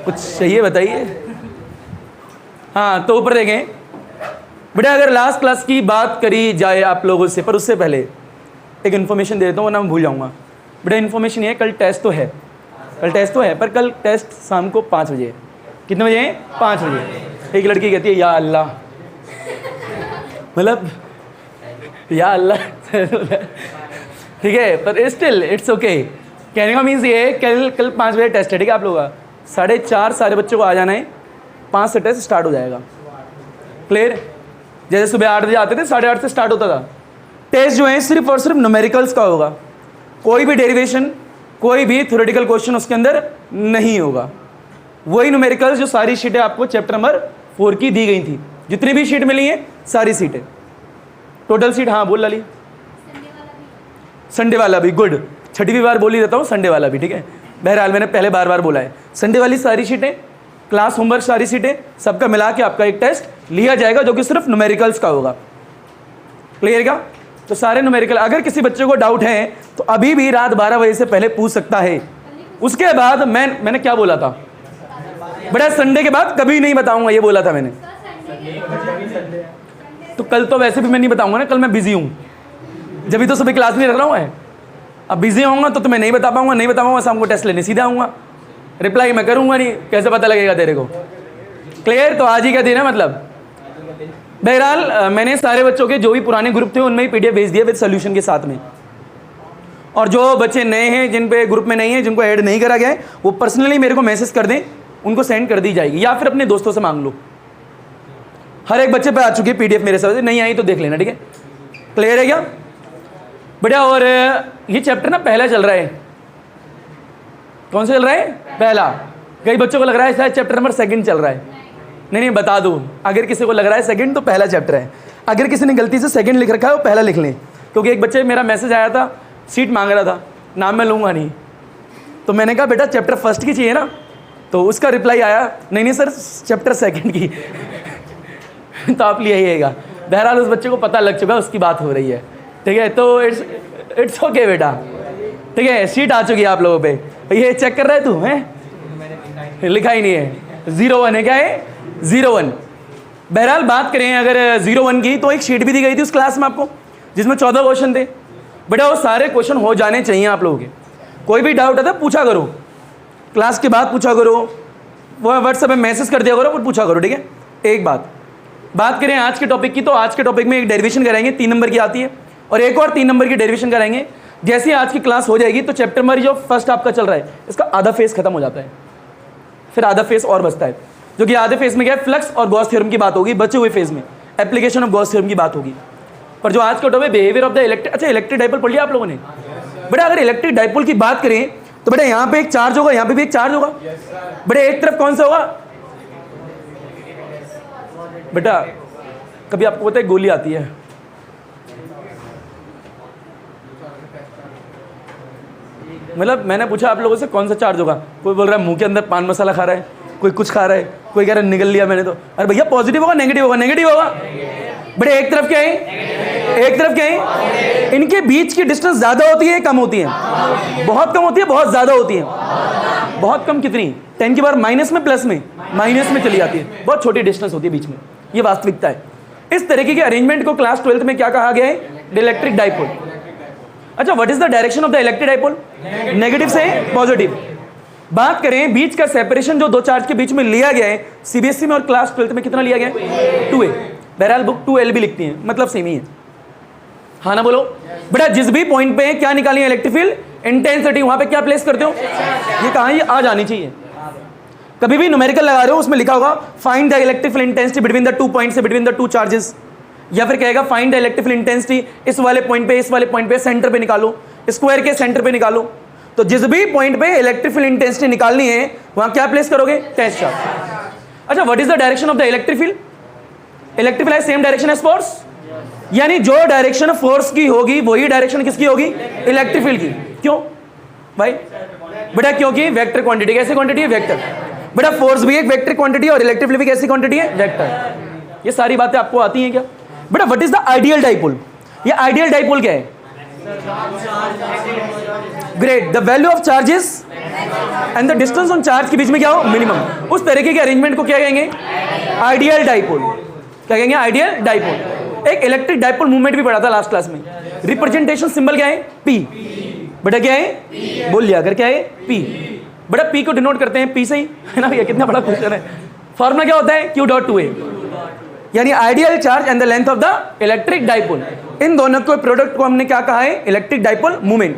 कुछ चाहिए बताइए। हाँ तो ऊपर देखें बेटा, अगर लास्ट क्लास की बात करी जाए आप लोगों से, पर उससे पहले एक इन्फॉर्मेशन दे देता हूँ वरना मैं भूल जाऊँगा। बेटा इन्फॉर्मेशन ये है, कल टेस्ट तो है, कल टेस्ट तो है, पर कल टेस्ट शाम को 5 बजे है। कितने बजे है? 5 बजे। एक लड़की कहती है या अल्लाह, मतलब या अल्लाह ठीक है, पर स्टिल इट्स ओके। कहने का मीन्स ये है कल 5 बजे टेस्ट है, ठीक है आप लोगों का। 4:30 सारे बच्चों को आ जाना है, 5 से टेस्ट स्टार्ट हो जाएगा। क्लियर? जैसे सुबह 8 बजे आते थे, 8:30 से स्टार्ट होता था। टेस्ट जो है सिर्फ और सिर्फ न्यूमेरिकल्स का होगा, कोई भी डेरिवेशन, कोई भी थ्योरेटिकल क्वेश्चन उसके अंदर नहीं होगा। वही न्यूमेरिकल्स जो सारी शीटें आपको चैप्टर नंबर 4 की दी गई थी, जितनी भी शीट मिली है सारी सीटें, टोटल सीट। हाँ बोल लाली। संडे वाला भी, गुड, छठी भी बार बोल ही देता हूँ, संडे वाला भी, ठीक है। बहरहाल मैंने पहले बार बोला है, संडे वाली सारी शीटें, क्लास होमवर्क सारी सीटें, सबका मिला के आपका एक टेस्ट लिया जाएगा जो कि सिर्फ न्यूमेरिकल्स का होगा। क्लियर क्या? तो सारे न्यूमेरिकल, अगर किसी बच्चे को डाउट है तो अभी भी रात 12 बजे से पहले पूछ सकता है। उसके बाद मैंने क्या बोला था बेटा, संडे के बाद कभी नहीं बताऊंगा, ये बोला था मैंने। तो कल तो वैसे भी मैं नहीं बताऊंगा ना, कल मैं बिजी हूँ, जब भी तो सुबह क्लास नहीं रख रहा हूँ मैं। अब बिजी होऊंगा तो तुम्हें नहीं बता पाऊंगा, शाम को टेस्ट लेने सीधा आऊँगा, रिप्लाई मैं करूँगा नहीं, कैसे पता लगेगा तेरे को। क्लियर? तो आज ही का दिन है मतलब। बहरहाल मैंने सारे बच्चों के जो भी पुराने ग्रुप थे उनमें ही PDF भेज दिया विद सोल्यूशन के साथ में। और जो बच्चे नए हैं, जिन पे ग्रुप में नहीं है, जिनको ऐड नहीं करा गया है, वो पर्सनली मेरे को मैसेज कर दें, उनको सेंड कर दी जाएगी, या फिर अपने दोस्तों से मांग लो। हर एक बच्चे पे आ चुकी है PDF मेरे साथ, नहीं आई तो देख लेना, ठीक है। क्लियर है क्या बेटा? और ये चैप्टर ना पहला चल रहा है। कौन सा चल रहा है? पहला। कई बच्चों को लग रहा है शायद चैप्टर नंबर 2 चल रहा है। नहीं बता दूँ, अगर किसी को लग रहा है 2 तो पहला चैप्टर है। अगर किसी ने गलती से 2 लिख रखा है वो पहला लिख लें, क्योंकि एक बच्चे मेरा मैसेज आया था, सीट मांग रहा था, नाम मैं लूँगा नहीं, तो मैंने कहा बेटा चैप्टर 1 की चाहिए ना, तो उसका रिप्लाई आया नहीं सर चैप्टर 2 की तो आप ले आइएगा। बहरहाल उस बच्चे को पता लग चुका है उसकी बात हो रही है, ठीक है। तो इट्स ओके बेटा, ठीक है। सीट आ चुकी है आप लोगों पे। ये चेक कर रहा है तू है? लिखा ही नहीं है, 01 है। क्या है? 01। बहरहाल बात करें अगर 01 की, तो एक शीट भी दी गई थी उस क्लास में आपको, जिसमें 14 क्वेश्चन थे। बेटा वो सारे क्वेश्चन हो जाने चाहिए आप लोगों के। कोई भी डाउट आता पूछा करो, क्लास के बाद पूछा करो, वो व्हाट्सएप में मैसेज कर दिया करो, और पूछा करो, ठीक है। एक बात करें आज के टॉपिक की, तो आज के टॉपिक में एक डेरिवेशन कराएंगे, 3 नंबर की आती है, और एक और 3 नंबर की डेरिवेशन कराएंगे। जैसे ही आज की क्लास हो जाएगी तो चैप्टर नंबर जो फर्स्ट आपका चल रहा है, इसका आधा फेस खत्म हो जाता है, फिर आधा फेस और बचता है, जो कि आधे फेस में क्या है, फ्लक्स और गॉस थ्योरम की बात होगी। बचे हुए फेस में एप्लीकेशन ऑफ गॉस थ्योरम की बात होगी। पर जो आज का टॉपिक है बिहेवियर ऑफ द इलेक्ट्रिक, अच्छा इलेक्ट्रिक डाइपोल पढ़ लिया आप लोगों ने? बेटा अगर इलेक्ट्रिक डाइपोल की बात करें तो बेटा यहाँ पे एक चार्ज होगा, यहाँ पे भी एक चार्ज होगा। बेटा एक तरफ कौन सा होगा? बेटा कभी आपको पता है गोली आती है, मतलब मैंने पूछा आप लोगों से कौन सा चार्ज होगा, कोई बोल रहा है मुंह के अंदर पान मसाला खा रहा है, कोई कुछ खा रहा है, कोई कह रहा है निगल लिया मैंने तो। अरे भैया पॉजिटिव होगा नेगेटिव होगा? नेगेटिव होगा। बेटा एक तरफ क्या है, एक तरफ क्या है, इनके बीच की डिस्टेंस ज्यादा होती है कम होती है? बहुत कम होती है, बहुत ज्यादा होती है? बहुत कम। कितनी? 10 की पावर माइनस में, प्लस में, माइनस में चली जाती है। बहुत छोटी डिस्टेंस होती है बीच में, ये वास्तविकता है। इस तरीके के अरेंजमेंट को क्लास 12th में क्या कहा गया है? Electric dipole. अच्छा, what is the direction of the electric dipole? Negative से पॉजिटिव। बात करें बीच का सेपरेशन जो दो चार्ज के बीच में लिया गया है, सीबीएसई में और क्लास 12th में कितना लिया गया है? 2a। बहरहाल बुक 2l भी लिखती है, मतलब सेम ही है। हाँ ना बोलो बेटा, जिस भी पॉइंट पे क्या निकाली है इलेक्ट्रिक फील्ड इंटेंसिटी, वहां पे क्या प्लेस करते हो? ये कहाँ आ जानी चाहिए। कभी भी न्यूमेरिकल लगा रहे हो उसमें लिखा होगा find the electric field intensity between the 2 points, between the 2 charges, या फिर कहेगा find the electric field intensity इस वाले पॉइंट पे, इस वाले पॉइंट पे, सेंटर पे निकालो, स्क्वायर के सेंटर पे निकालो। तो जिस भी पॉइंट पे इलेक्ट्रिक फील्ड इंटेंसिटी निकालनी है वहां क्या प्लेस करोगे? Test charge. अच्छा, what is the direction of the electric field? Electric field same direction as force, यानी जो डायरेक्शन फोर्स की होगी वही डायरेक्शन किसकी होगी? इलेक्ट्रिक फील्ड की। क्यों भाई? बेटा क्योंकि वेक्टर क्वांटिटी कैसी क्वांटिटी है? वेक्टर। बेटा फोर्स भी एक वेक्टर क्वांटिटी और इलेक्ट्रिक फील्ड भी कैसी क्वांटिटी है? वेक्टर। ये सारी बातें आपको आती हैं क्या? बेटा what is the ideal dipole? ये आइडियल डाइपोल क्या है? Great, the value of charges and the distance on charge के बीच में क्या हो, मिनिमम। उस तरीके के अरेंजमेंट को क्या कहेंगे, आइडियल डाइपोल। क्या कहेंगे, आइडियल डाइपोल। एक इलेक्ट्रिक डाइपोल मूवमेंट भी पढ़ा था लास्ट क्लास में। रिप्रेजेंटेशन सिंबल क्या है, पी। बेटा क्या है, बोल लिया अगर, क्या है, पी। बेटा पी को डिनोट करते हैं पी से ही, है ना भैया, कितना बड़ा क्वेश्चन है। फॉर्मूला क्या होता है, क्यू डॉट टू ए, यानी ideal charge and the length of the electric dipole. इन दोनों के प्रोडक्ट को हमने क्या कहा है, इलेक्ट्रिक डाइपोल मूवमेंट।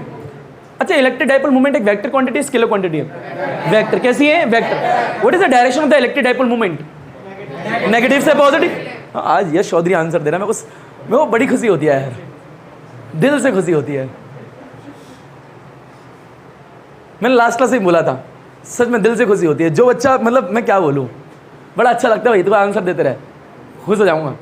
अच्छा, इलेक्ट्रिक डाइपोल मूवमेंट एक वेक्टर क्वांटिटी, स्केलर क्वांटिटी है। वेक्टर कैसी है, vector. What is the direction of the electric dipole movement, negative से पॉजिटिव। आज यश चौधरी आंसर दे रहा है, मेरे को बड़ी खुशी होती है यार, दिल से खुशी होती है। मैंने लास्ट क्लास से ही बोला था, सच में दिल से खुशी होती है। जो बच्चा, मतलब मैं क्या बोलूँ, बड़ा अच्छा लगता है भाई, तो आंसर देते रहे, खुश हो जाऊंगा।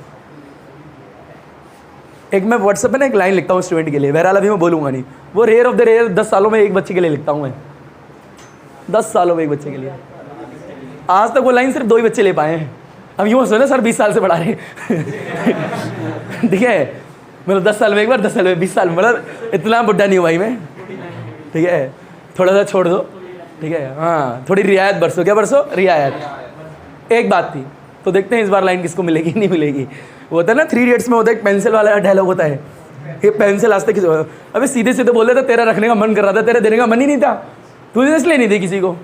एक मैं व्हाट्सएप पे ना एक लाइन लिखता हूँ स्टूडेंट के लिए, बहरहाल अभी मैं बोलूँगा नहीं, वो रेयर ऑफ द रेयर 10 सालों में एक बच्चे के लिए लिखता हूँ मैं, 10 सालों में एक बच्चे के लिए। आज तक वो लाइन सिर्फ 2 ही बच्चे ले पाए हैं। अब यूँ सुनो सर 20 साल से पढ़ा रहे ठीक है, मतलब 10 साल में एक बार, 10 साल में 20 साल में, मतलब इतना बुढ़ा नहीं हुआ ही मैं, ठीक है, थोड़ा सा छोड़ दो, ठीक है। हाँ, थोड़ी रियायत बरसो, क्या बरसो, रियायत। एक बात थी, तो देखते हैं इस बार लाइन किसको मिलेगी, नहीं मिलेगी। वो होता है ना 3 इडियट्स में होता है, एक पेंसिल वाला डायलॉग होता है, ये पेंसिल आज तक किसी, अबे सीधे सीधे बोल रहे थे, तेरा रखने का मन कर रहा था, तेरे देने का मन ही नहीं था, तूने इसलिए नहीं दी किसी को।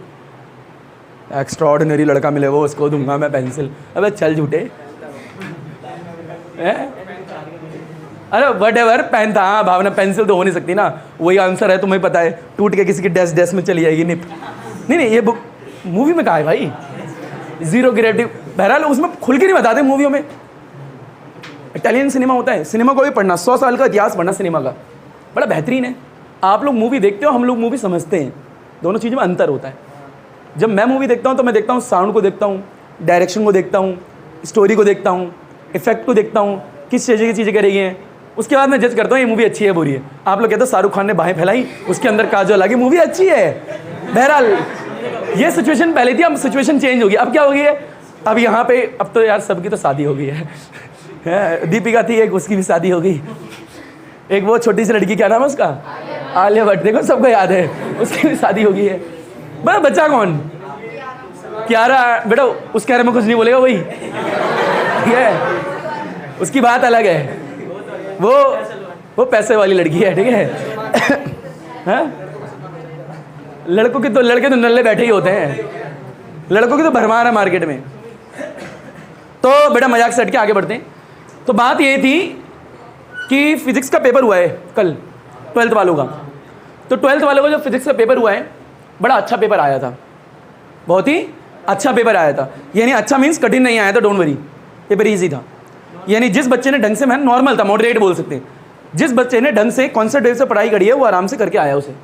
एक्स्ट्राऑर्डिनरी लड़का मिले वो, उसको दूंगा मैं पेंसिल। अबे चल झूठे, अरे whatever, पेन था, हाँ भावना, पेंसिल तो हो नहीं सकती ना, वही आंसर है, तुम्हें पता है, टूट के किसी की डेस्क में चली जाएगी निप। नहीं, ये बुक मूवी में कहा है भाई, जीरो क्रिएटिव। बहरहाल उसमें खुल के नहीं बताते मूवियों में। इटालियन सिनेमा होता है, सिनेमा को भी पढ़ना, 100 साल का इतिहास पढ़ना सिनेमा का, बड़ा बेहतरीन है। आप लोग मूवी देखते हो, हम लोग मूवी समझते हैं, दोनों चीज़ों में अंतर होता है। जब मैं मूवी देखता हूँ तो मैं देखता हूँ साउंड को देखता हूँ, डायरेक्शन को देखता हूँ, स्टोरी को देखता हूँ, इफेक्ट को देखता हूँ, किस चीज़ की चीज़ें करी हैं, उसके बाद मैं जज करता हूँ ये मूवी अच्छी है बुरी है। आप लोग कहते हो शाहरुख खान ने बाहें फैलाई, उसके अंदर काजल आ गई, मूवी अच्छी है। बहरहाल ये सिचुएशन पहले थी, अब सिचुएशन चेंज होगी। अब क्या हो गई है, अब यहाँ पे, अब तो यार सबकी तो शादी हो गई है। दीपिका थी एक, उसकी भी शादी हो गई। एक वो छोटी सी लड़की, क्या नाम है उसका, आलिया भट्ट, देखो सबको याद है, उसकी भी शादी हो गई है। बड़ा बच्चा कौन, क्यारा, बेटा उसके बारे में कुछ नहीं बोलेगा वही, ठीक है, उसकी बात अलग है, वो पैसे वाली लड़की है, ठीक है। हाँ? लड़कों की तो, लड़के तो नल्ले बैठे ही होते हैं, लड़कों की तो भरमार है मार्केट में। तो बेटा मजाक से हट के आगे बढ़ते हैं। तो बात ये थी कि फिजिक्स का पेपर हुआ है कल 12th वालों का। तो 12th वालों का जो फिजिक्स का पेपर हुआ है, बड़ा अच्छा पेपर आया था, बहुत ही अच्छा पेपर आया था। यानी अच्छा मीन्स कठिन नहीं आया था, डोंट वरी, पेपर ईजी था। यानी जिस बच्चे ने ढंग से, मैं नॉर्मल था, मॉडरेट बोल सकते हैं, जिस बच्चे ने ढंग से कॉन्सेंट्रेट से पढ़ाई करी है वो आराम से करके आया उसे।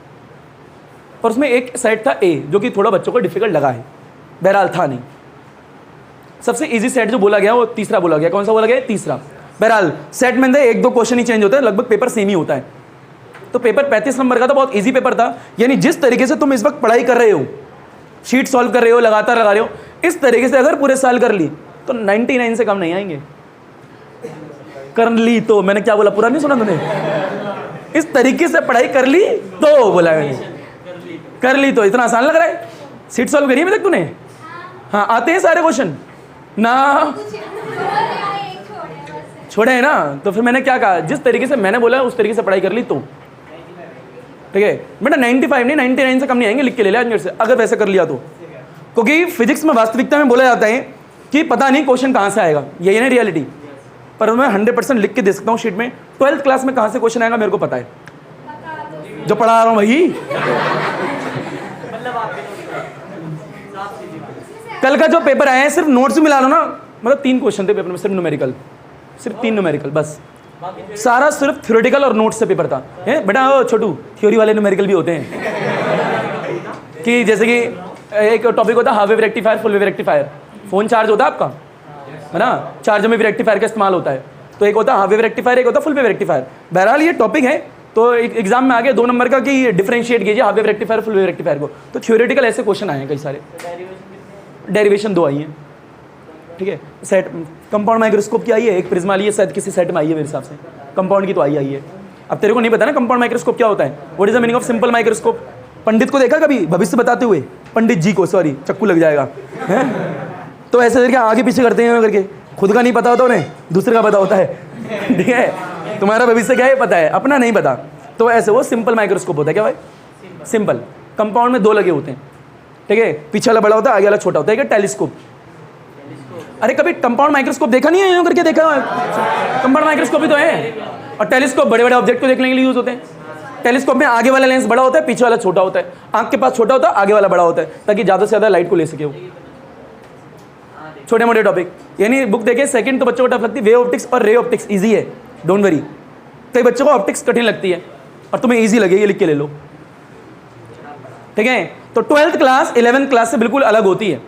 और उसमें एक सेट था ए, जो कि थोड़ा बच्चों को डिफिकल्ट लगा है, बहरहाल था नहीं। सबसे इजी सेट जो बोला गया वो तीसरा बोला गया। कौन सा बोला गया, तीसरा। बहरहाल सेट में 1-2 क्वेश्चन ही चेंज होता है, लगभग पेपर सेम ही होता है। तो पेपर 35 नंबर का था, बहुत इजी पेपर था। यानी जिस तरीके से तुम इस वक्त पढ़ाई कर रहे हो, शीट सॉल्व कर रहे हो, लगातार लगा रहे हो, इस तरीके से अगर पूरे साल कर ली तो 99 से कम नहीं आएंगे। कर ली तो, मैंने क्या बोला, पूरा नहीं सुना तूने? इस तरीके से पढ़ाई कर ली तो बोला मैंने, कर ली तो। इतना आसान लग रहा है? शीट सॉल्व करी है अभी तक तूने? हाँ, आते हैं सारे क्वेश्चन ना? छोड़े हैं ना? तो फिर मैंने क्या कहा, जिस तरीके से मैंने बोला उस तरीके से पढ़ाई कर ली तो ठीक है बेटा। 95 नहीं, 99 से कम नहीं आएंगे, लिख के ले लिया से, अगर वैसे कर लिया तो। क्योंकि फिजिक्स में वास्तविकता में बोला जाता है कि पता नहीं क्वेश्चन कहाँ से आएगा, यही है रियलिटी। पर मैं 100% लिख के दे सकता हूँ शीट में। 12th क्लास में कहाँ से क्वेश्चन आएगा मेरे को पता है, जो पढ़ा रहा हूँ भाई। कल का जो पेपर आया है, सिर्फ नोट्स मिला लो ना, मतलब 3 क्वेश्चन थे पेपर में, सिर्फ न्यूमेरिकल, सिर्फ 3 न्यूमेरिकल बस। सारा सिर्फ थ्योरेटिकल और नोट्स से पेपर था। है बेटा छोटू, थ्योरी वाले न्यूमेरिकल भी होते हैं कि जैसे कि एक टॉपिक होता है half wave rectifier, full wave rectifier. Phone charge होता है आपका, है ना, चार्ज में भी रेक्टिफायर का इस्तेमाल होता है। तो एक होता है हाफ वेव रेक्टिफायर, एक होता है फुल वेव रेक्टिफायर। बहरहाल ये टॉपिक है, तो एग्जाम में आ गया 2 नंबर का कि डिफरेंशिएट कीजिए half wave rectifier, full wave rectifier को। तो थ्योरेटिकल ऐसे क्वेश्चन आए हैं कई सारे, डेरिवेशन 2 आई हैं, ठीक है। सेट कंपाउंड माइक्रोस्कोप की आई है, एक प्रिज्मा आई है, शायद किसी सेट में आई है मेरे हिसाब से, कंपाउंड की तो आई है। अब तेरे को नहीं पता ना कंपाउंड माइक्रोस्कोप क्या होता है, what is the meaning of simple microscope. पंडित को देखा कभी भविष्य बताते हुए, पंडित जी को, सॉरी चक्कू लग जाएगा है? तो ऐसे करके आगे पीछे करते हैं करके, खुद का नहीं पता होता उन्हें, दूसरे का पता होता है। ठीक है, तुम्हारा भविष्य क्या है पता है, अपना नहीं पता। तो ऐसे वो सिंपल माइक्रोस्कोप होता है। क्या भाई? सिंपल। कंपाउंड में 2 लगे होते हैं, ठीक है, पीछे वाला बड़ा होता है, आगे वाला छोटा होता है। क्या? टेलीस्कोप। अरे कभी कंपाउंड माइक्रोस्कोप देखा नहीं है? यूं करके देखा? कंपाउंड माइक्रोस्कोप ही तो है। और टेलीस्कोप बड़े बड़े ऑब्जेक्ट को देखने के लिए यूज होते हैं। टेलीस्कोप में आगे वाला लेंस बड़ा होता है, पीछे वाला छोटा होता है। आंख के पास छोटा होता है, आगे वाला बड़ा होता है, ताकि ज़्यादा से ज़्यादा लाइट को ले सके वो। छोटे मोटे टॉपिक, यानी बुक देखे सेकंड तो बच्चों को टफ लगती है। वे ऑप्टिक्स और रे ऑप्टिक्स इजी है, डोंट वरी। कई बच्चों को ऑप्टिक्स कठिन लगती है और तुम्हें इजी लगे, ये लिख के ले लो। ठीक है, तो 12th क्लास 11th क्लास से बिल्कुल अलग होती है।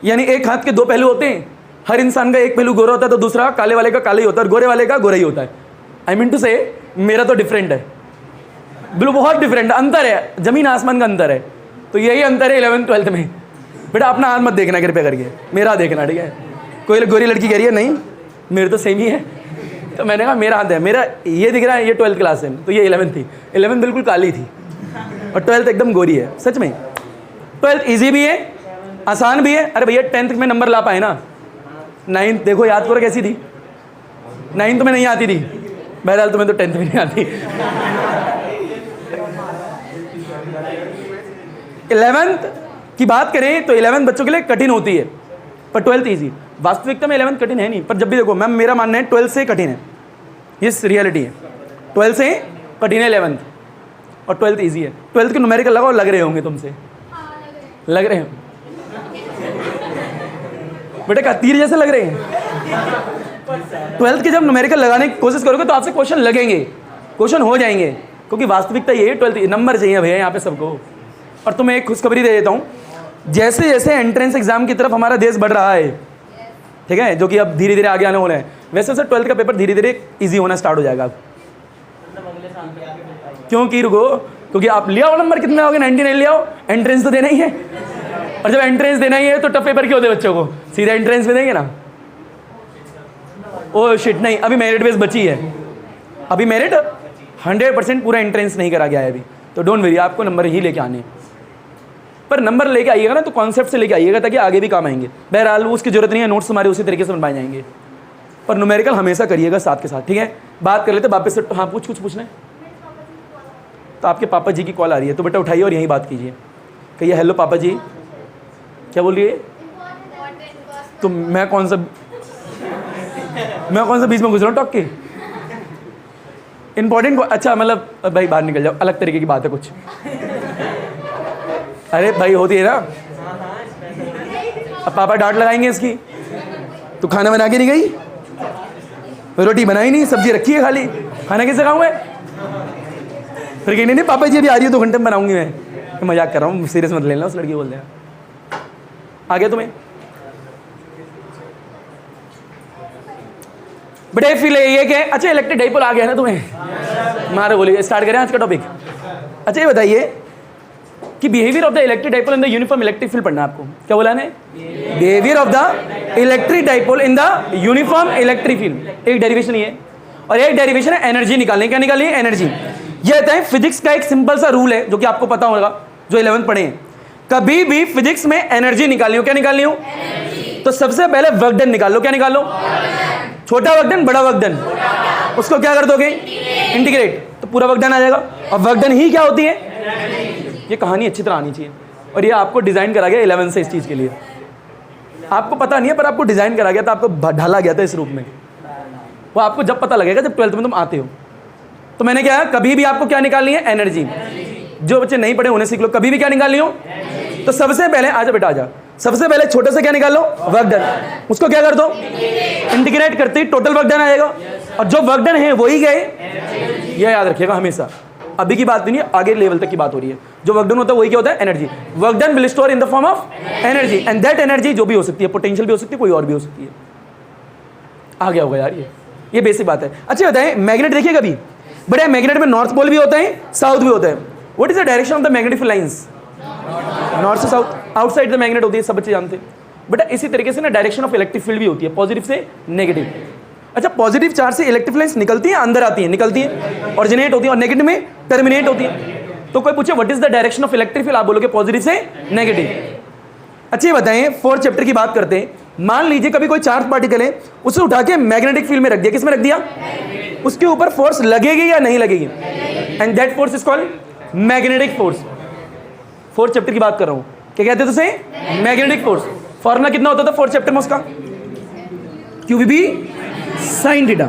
यानी एक हाथ के 2 पहलू होते हैं। हर इंसान का एक पहलू गोरा होता है, तो दूसरा काले वाले का काला ही होता है, और गोरे वाले का गोरा ही होता है। आई मीन टू से मेरा तो डिफरेंट है, बिल्कुल बहुत डिफरेंट, अंतर है, जमीन आसमान का अंतर है। तो यही अंतर है 11th 12th में। बेटा अपना हाथ मत देखना कृपया करके, मेरा देखना, ठीक है। कोई गोरी लड़की कह रही है नहीं मेरे तो सेम ही है, तो मैंने कहा मेरा हाथ है, मेरा ये दिख रहा है, ये 12th क्लास है, तो ये 11th थी। 11th बिल्कुल काली थी और 12th एकदम गोरी है। सच में 12th ईजी भी है, आसान भी है। अरे भैया 10th में नंबर ला पाए ना, 9th देखो याद करो कैसी थी। 9th में नहीं आती थी, बहरहाल तुम्हें तो 10th में नहीं आती। 11th की बात करें तो 11th बच्चों के लिए कठिन होती है, पर 12th ईजी। वास्तविकता में 11th कठिन है नहीं, पर जब भी देखो मैम मेरा मानना है 12th से कठिन है, ये रियलिटी है। 12th से कठिन है 11th, और 12th ईजी है। 12th के न्यूमेरिकल लगाओ, लग रहे होंगे तुमसे, लग रहे हैं बेटा, क्या तीर जैसे लग रहे हैं। 12th के जब न्यूमेरिकल लगाने की कोशिश करोगे तो आपसे क्वेश्चन लगेंगे, क्वेश्चन हो जाएंगे, क्योंकि वास्तविकता ये है 12th नंबर चाहिए भैया यहाँ पे सबको। और तुम्हें एक खुशखबरी दे देता हूँ, जैसे जैसे एंट्रेंस एग्जाम की तरफ हमारा देश बढ़ रहा है, ठीक है, जो कि अब धीरे धीरे आगे आने वाले हैं, वैसे वैसे 12th का पेपर धीरे धीरे ईजी होना स्टार्ट हो जाएगा। क्यों की रुको? क्योंकि आप ले आओ नंबर कितने आओगे, 99 ले आओ, एंट्रेंस तो देना ही है। और जब एंट्रेंस देना ही है तो टफ पेपर क्यों दे बच्चों को, सीधा एंट्रेंस में देंगे ना। ओ शिट, नहीं, अभी मेरिट बेस बची है, अभी मेरिट 100% पूरा एंट्रेंस नहीं करा गया है अभी, तो डोंट वरी, आपको नंबर ही लेके आने। पर नंबर लेके आइएगा ना तो कॉन्सेप्ट से लेके आइएगा, ताकि आगे भी काम आएंगे। बहरहाल उसकी जरूरत नहीं है, नोट्स हमारे उसी तरीके से बन पाए जाएंगे, पर न्यूमेरिकल हमेशा करिएगा साथ के साथ, ठीक है। बात कर लेते वापस से। हाँ कुछ पूछना है तो आपके पापा जी की कॉल आ रही है, तो बेटा उठाइए और यहीं बात कीजिए। कहिए हेलो पापा जी, क्या बोल रही है? तो मैं कौन सा बीच में घुस रहा हूँ टॉक के? इंपॉर्टेंट, अच्छा मतलब भाई बाहर निकल जाओ, अलग तरीके की बात है कुछ। अरे भाई होती है ना, अब पापा डांट लगाएंगे इसकी, तो खाना बना के नहीं गई, रोटी बनाई नहीं, सब्जी रखी है खाली, खाना कैसे खाऊंगा? फिर कहीं नहीं पापा जी अभी आ रही है 2 घंटे में बनाऊंगी मैं मजाक कर रहा हूँ, सीरियस मत लेना। उस लड़की बोल दिया आ गया तुम्हें बेटा फील है ये क्या? अच्छा इलेक्ट्रिक डाइपोल आ गया ना तुम्हें, मारो बोलिए, स्टार्ट करें आज का टॉपिक। अच्छा ये बताइए कि behaviour of the electric dipole in the uniform electric field पढ़ना आपको। क्या बोला है? Behaviour of the electric dipole in the uniform electric field. एक डेरिवेशन ये और एक डेरिवेशन है एनर्जी निकालने। क्या निकालनी है? एनर्जी। ये होता है फिजिक्स का एक सिंपल सा रूल है जो कि आपको पता होगा, जो 11th पढ़े हैं। कभी भी फिजिक्स में एनर्जी निकालनी हो, क्या निकालनी हो? तो सबसे पहले वर्क डन निकाल लो। क्या निकाल लो? छोटा वर्क डन, बड़ा वर्क डन, उसको क्या कर दोगे? इंटीग्रेट, तो पूरा वर्क डन आ जाएगा। और वर्क डन ही क्या होती है? ये कहानी अच्छी तरह आनी चाहिए, और ये आपको डिजाइन करा गया 11th से इस चीज के लिए। आपको पता नहीं है पर आपको डिजाइन करा गया था, आपको ढाला गया था इस रूप में। वो आपको जब पता लगेगा जब 12th में तुम आते हो। तो मैंने क्या है, कभी भी आपको क्या निकालनी है? एनर्जी। जो बच्चे नहीं पढ़े उन्हें सीख लो, कभी भी क्या निकालनी हो तो सबसे पहले आजा बेटा आजा, सबसे पहले छोटे से क्या निकाल लो? Work done. उसको क्या कर दो? इंटीग्रेट करते ही टोटल वर्क डन आएगा, और जो वर्क डन है वही गए, यह याद रखिएगा हमेशा। अभी की बात नहीं है, आगे लेवल तक की बात हो रही है। जो वर्क डन होता है वही क्या होता है? Energy. Work done will store in the form of energy, and that energy जो भी हो सकती है, पोटेंशियल भी हो सकती है, कोई और भी हो सकती है। आ गया होगा यार, ये बेसिक बात है। अच्छा बताएं, मैग्नेट देखिए कभी, बड़े मैग्नेट में नॉर्थ पोल भी होता है, साउथ भी होता है। What is the direction of the magnetic lines? North से साउथ, आउटसाइड द मैग्नेट होती है, सब बच्चे जानते हैं। बट इसी तरीके से ना डायरेक्शन ऑफ इलेक्ट्रिक फील्ड भी होती है, पॉजिटिव से नेगेटिव। अच्छा, पॉजिटिव चार्ज से इलेक्ट्रिक लाइंस निकलती है, अंदर आती है, निकलती है, ऑरिजिनेट होती है, और नेगेटिव में टर्मिनेट होती है। तो कोई पूछे what is the direction of electric field, आप बोलोगे पॉजिटिव से नेगेटिव। अच्छे बताएं, 4th चैप्टर की बात करते हैं। मान लीजिए कभी कोई चार्ज पार्टिकल है, उसे उठा के मैग्नेटिक फील्ड में रख दिया। किस में रख दिया? उसके ऊपर फोर्स लगेगी या नहीं लगेगी? And that force is called magnetic force. 4th chapter की बात कर रहा हूं, क्या कहते थे उसे? Magnetic force. फॉर्मूला कितना होता था 4th चैप्टर में उसका? QVB sin theta.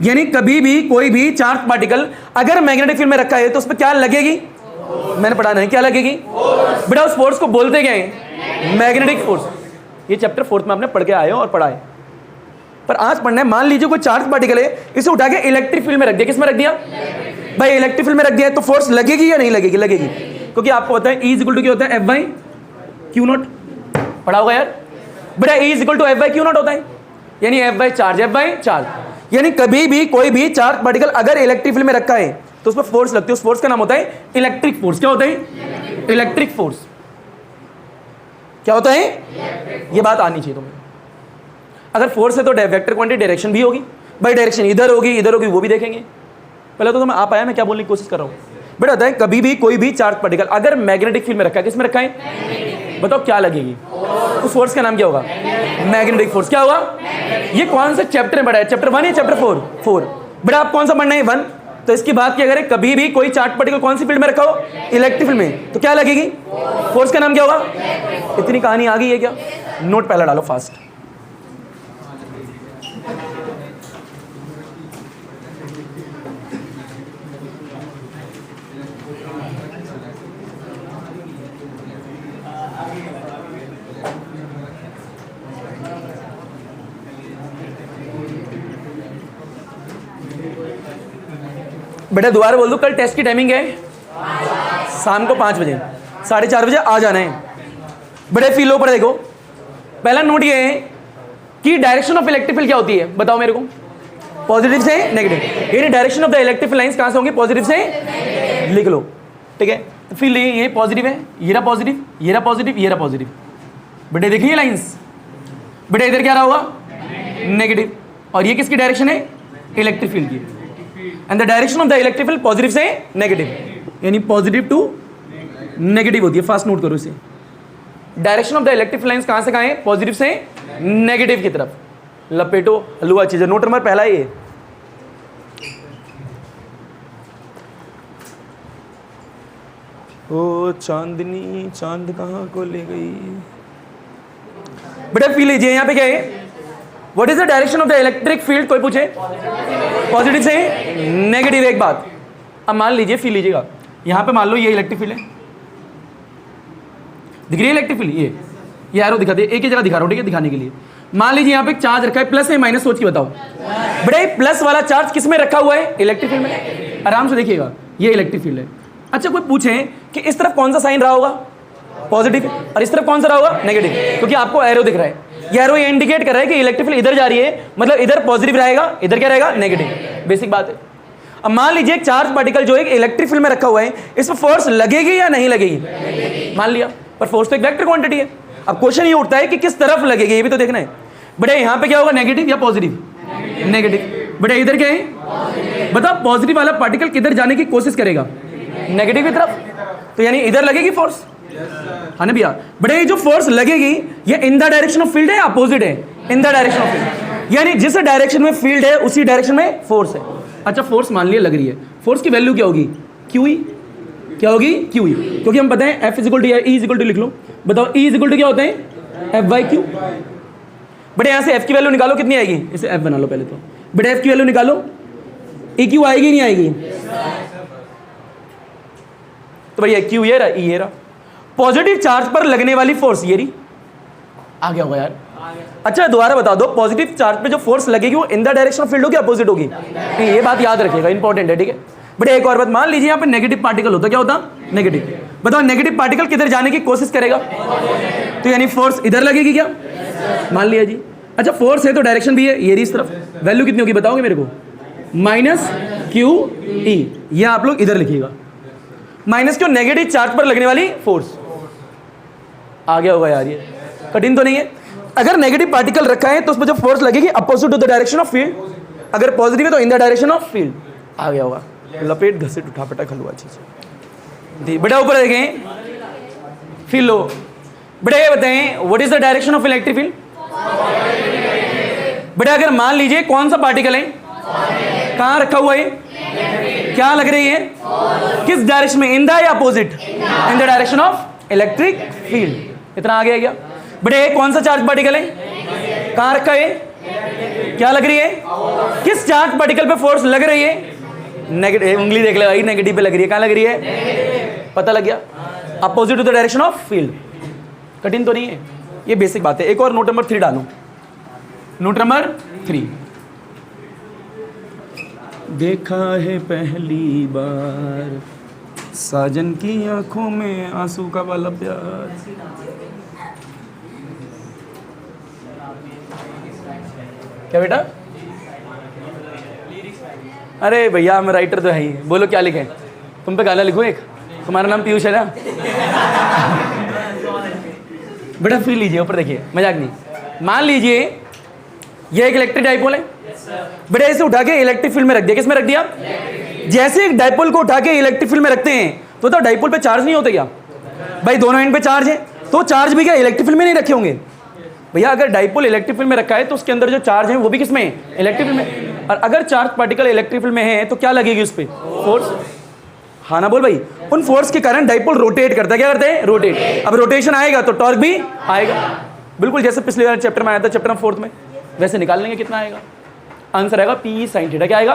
यानी कभी भी कोई भी चार्ज पार्टिकल अगर मैग्नेटिक फील्ड में रखा है तो उस पर क्या लगेगी? मैंने पढ़ा नहीं, क्या लगेगी? बेटा उस फोर्स को बोलते क्या है? Magnetic force. ये चैप्टर 4th में आपने पढ़ के आए हो और पढ़ा है, पर आज पढ़ना है। मान लीजिए कोई चार्ज पार्टिकल है, इसे उठा के इलेक्ट्रिक फील्ड में रख दिया। किस में रख दिया भाई? इलेक्ट्रिक फील्ड में रख दिया, तो फोर्स लगेगी या नहीं लगेगी? लगेगी, क्योंकि आपको पता है E = क्या होता है? F/Q0। पढ़ा होगा यार बेटा, E = F/Q0 होता है, यानी F चार्ज, F चार्ज। यानी कभी भी कोई भी चार्ज पार्टिकल अगर इलेक्ट्रिक फील्ड में रखा है तो उस पर फोर्स लगती है। उस फोर्स का नाम होता है इलेक्ट्रिक फोर्स। क्या होता है? Electric force. क्या होता है? ये बात आनी चाहिए तुम्हें। अगर फोर्स है तो वेक्टर क्वांटिटी डायरेक्शन भी होगी भाई। डायरेक्शन इधर होगी, वो भी देखेंगे। पहले तो तुम्हें आ पाया मैं क्या बोलने की कोशिश कर रहा हूँ? बेटा होता है कभी भी कोई भी चार्ज पार्टिकल अगर मैग्नेटिक फील्ड में रखा है, किस में रखा है? बताओ क्या लगेगी? उस फोर्स का नाम क्या होगा? Magnetic force. क्या होगा? ये कौन सा चैप्टर में पढ़ा है? चैप्टर 1 या चैप्टर 4? बेटा आप कौन सा पढ़ना है? 1। तो इसकी बात की अगर कभी भी कोई चार्ज पार्टिकल कौन सी फील्ड में रखा हो? इलेक्ट्रिक फील्ड में, तो क्या लगेगी? फोर्स का नाम क्या होगा? इतनी कहानी आ गई है क्या? नोट पहला डालो फास्ट। बेटा दोबारा बोल दो, कल टेस्ट की टाइमिंग है शाम को 5 बजे, 4:30 बजे आ जाना है। बड़े फील ऊपर देखो, पहला नोट ये है कि डायरेक्शन ऑफ इलेक्ट्रिक फील्ड क्या होती है? बताओ मेरे को। पॉजिटिव से नेगेटिव, यानी direction of the electric lines कहां से होंगी? पॉजिटिव से। लिख लो, ठीक है। तो फील्ड ये पॉजिटिव है, ये रहा पॉजिटिव, ये रहा पॉजिटिव, ये रहा पॉजिटिव। बेटे देखिए लाइंस, बेटे इधर क्या रहा होगा? नेगेटिव। और ये किसकी डायरेक्शन है? इलेक्ट्रिक फील्ड की। And the direction of the electric field positive से नेगेटिव, यानी पॉजिटिव टू नेगेटिव होती है। फास्ट नोट करो इसे। Direction of the electric lines कहां से कहां है? पॉजिटिव से नेगेटिव की तरफ। लपेटो हलवा चीज। नोट नंबर पहला ही है। ओ चांदनी चांद कहां को ले गई? बेटा फील लीजिए, यहां पे क्या है? What is the direction of the electric field? कोई पूछे? पॉजिटिव से नेगेटिव। एक बात अब मान लीजिए, फील लीजिएगा, यहां पे मान लो ये इलेक्ट्रिक फील्ड है, दिख रही है इलेक्ट्रिक फील्ड? ये एरो दिखा दे, एक ही जगह दिखा रहा हूं, ठीक है, दिखाने के लिए। मान लीजिए यहां पे एक चार्ज रखा है, प्लस है माइनस? सोच के बताओ बेटा, प्लस वाला चार्ज किस में रखा हुआ है? इलेक्ट्रिक फील्ड में। आराम से देखिएगा, ये इलेक्ट्रिक फील्ड है। अच्छा कोई पूछे कि इस तरफ कौन सा साइन रहा होगा? पॉजिटिव। और इस तरफ कौन सा रहा होगा? नेगेटिव, क्योंकि आपको एरो दिख रहा है। ये एरो ये इंडिकेट कर रहा है कि इलेक्ट्रिक फील्ड इधर जा रही है, मतलब इधर पॉजिटिव रहेगा, इधर क्या रहेगा? नेगेटिव। बेसिक बात है। अब मान लीजिए एक चार्ज पार्टिकल जो एक इलेक्ट्रिक फील्ड में रखा हुआ है, इस पर फोर्स लगेगी या नहीं लगेगी? मान लिया, पर फोर्स तो एक वेक्टर क्वांटिटी है। अब क्वेश्चन ये उठता है कि किस तरफ लगेगी, ये भी तो देखना है। बेटा यहाँ पे क्या होगा? नेगेटिव या पॉजिटिव? नेगेटिव। बेटा इधर क्या है? बताओ पॉजिटिव वाला पार्टिकल किधर जाने की कोशिश करेगा? नेगेटिव की तरफ। तो यानी इधर लगेगी फोर्स, है ना भैया? बेटा ये जो फोर्स लगेगी ये इन द डायरेक्शन ऑफ फील्ड है या अपोजिट है? इन द डायरेक्शन ऑफ फील्ड, यानी जिस डायरेक्शन में फील्ड है उसी डायरेक्शन में फोर्स है। अच्छा फोर्स मान लिया लग रही है, फोर्स की वैल्यू क्या होगी? QE। क्या होगी? QE, क्योंकि हम पता है F = E लिख लो। बताओ E = क्या होता है? F/Q। बेटा यहाँ से F की वैल्यू निकालो, कितनी आएगी? इसे F बना लो पहले तो। बेटा F की वैल्यू निकालो, EQ आएगी नहीं आएगी? तो भैया Q ये रहा, E ये रहा। पॉजिटिव चार्ज पर लगने वाली फोर्स ये रही। आ गया होगा यार? अच्छा दोबारा बता दो, पॉजिटिव चार्ज पे जो फोर्स लगेगी वो इन द डायरेक्शन ऑफ फील्ड होगी, अपोजिट होगी? ये बात याद रखिएगा, इंपॉर्टेंट है, ठीक है। बट एक और बात, मान लीजिए यहाँ पे नेगेटिव पार्टिकल होता, क्या होता? नेगेटिव। बताओ नेगेटिव पार्टिकल किधर जाने की कोशिश करेगा? तो यानी फोर्स इधर लगेगी क्या? मान लिया जी। अच्छा फोर्स है तो डायरेक्शन भी है, ये रही इस तरफ। वैल्यू कितनी होगी बताओगे मेरे को? -QE। ये आप लोग इधर लिखिएगा, माइनस क्यों? नेगेटिव चार्ज पर लगने वाली फोर्स। आ गया होगा यार, ये कठिन तो नहीं है। अगर नेगेटिव पार्टिकल रखा है तो उसमें जो फोर्स लगेगी opposite to the direction of field, अगर पॉजिटिव है तो in the direction of field. आ गया होगा, लपेट घसीट उठा पटक हलवा चीज। बेटा ऊपर देखें, फील लो। बेटा ये बताएं what is the direction of electric field? बेटा अगर मान लीजिए कौन सा पार्टिकल है, कहां रखा हुआ है, क्या लग रही है, किस डायरेक्शन में, इन द या opposite, in the direction of electric field. इतना आ गया क्या? बेटे कौन सा चार्ज पार्टिकल है, कहां रखा है, क्या लग रही है, किस चार्ज पार्टिकल पे फोर्स लग रही है, नेगेटिव, उंगली देख ले भाई, नेगेटिव पे लग रही है, कहां लग रही है, पता लग गया, opposite to the direction of field. कठिन तो नहीं है, ये बेसिक बात है। एक और नोट नंबर 3 डालो, नोट नंबर 3। देखा है पहली बार साजन की आंखों में आंसू का वाला प्यार। क्या बेटा? अरे भैया मैं राइटर तो है ही, बोलो क्या लिखे, तुम पे गाना लिखो एक, तुम्हारा नाम पीयूष है ना? बेटा फिर लीजिए, ऊपर देखिए, मजाक नहीं। मान लीजिए ये एक इलेक्ट्रिक डाइपोल है, बेटा इसे उठा के इलेक्ट्रिक फील्ड में रख दिया। किस में रख दिया? जैसे एक डाइपोल को उठा के इलेक्ट्रिक फील्ड में रखते हैं तो डाइपोल पे चार्ज नहीं होते क्या भाई? दोनों एंड पे चार्ज है, तो चार्ज भी क्या इलेक्ट्रिक फील्ड में नहीं रखे होंगे भैया? अगर डाइपोल इलेक्ट्रिक फील्ड में रखा है तो उसके अंदर जो चार्ज है वो भी किस में, इलेक्ट्रिक फील्ड में। और अगर चार्ज पार्टिकल इलेक्ट्रिक फील्ड में है तो क्या लगेगी उस पर, फोर्स। हाँ ना बोल भाई, उन फोर्स के कारण डाइपोल रोटेट करता है। क्या करते हैं? रोटेट। अब रोटेशन आएगा तो टॉर्क भी आएगा, बिल्कुल जैसे पिछले वाले चैप्टर में आया था, चैप्टर 4 में। वैसे निकाल लेंगे कितना आएगा, आंसर आएगा पी साइन थीटा। क्या आएगा?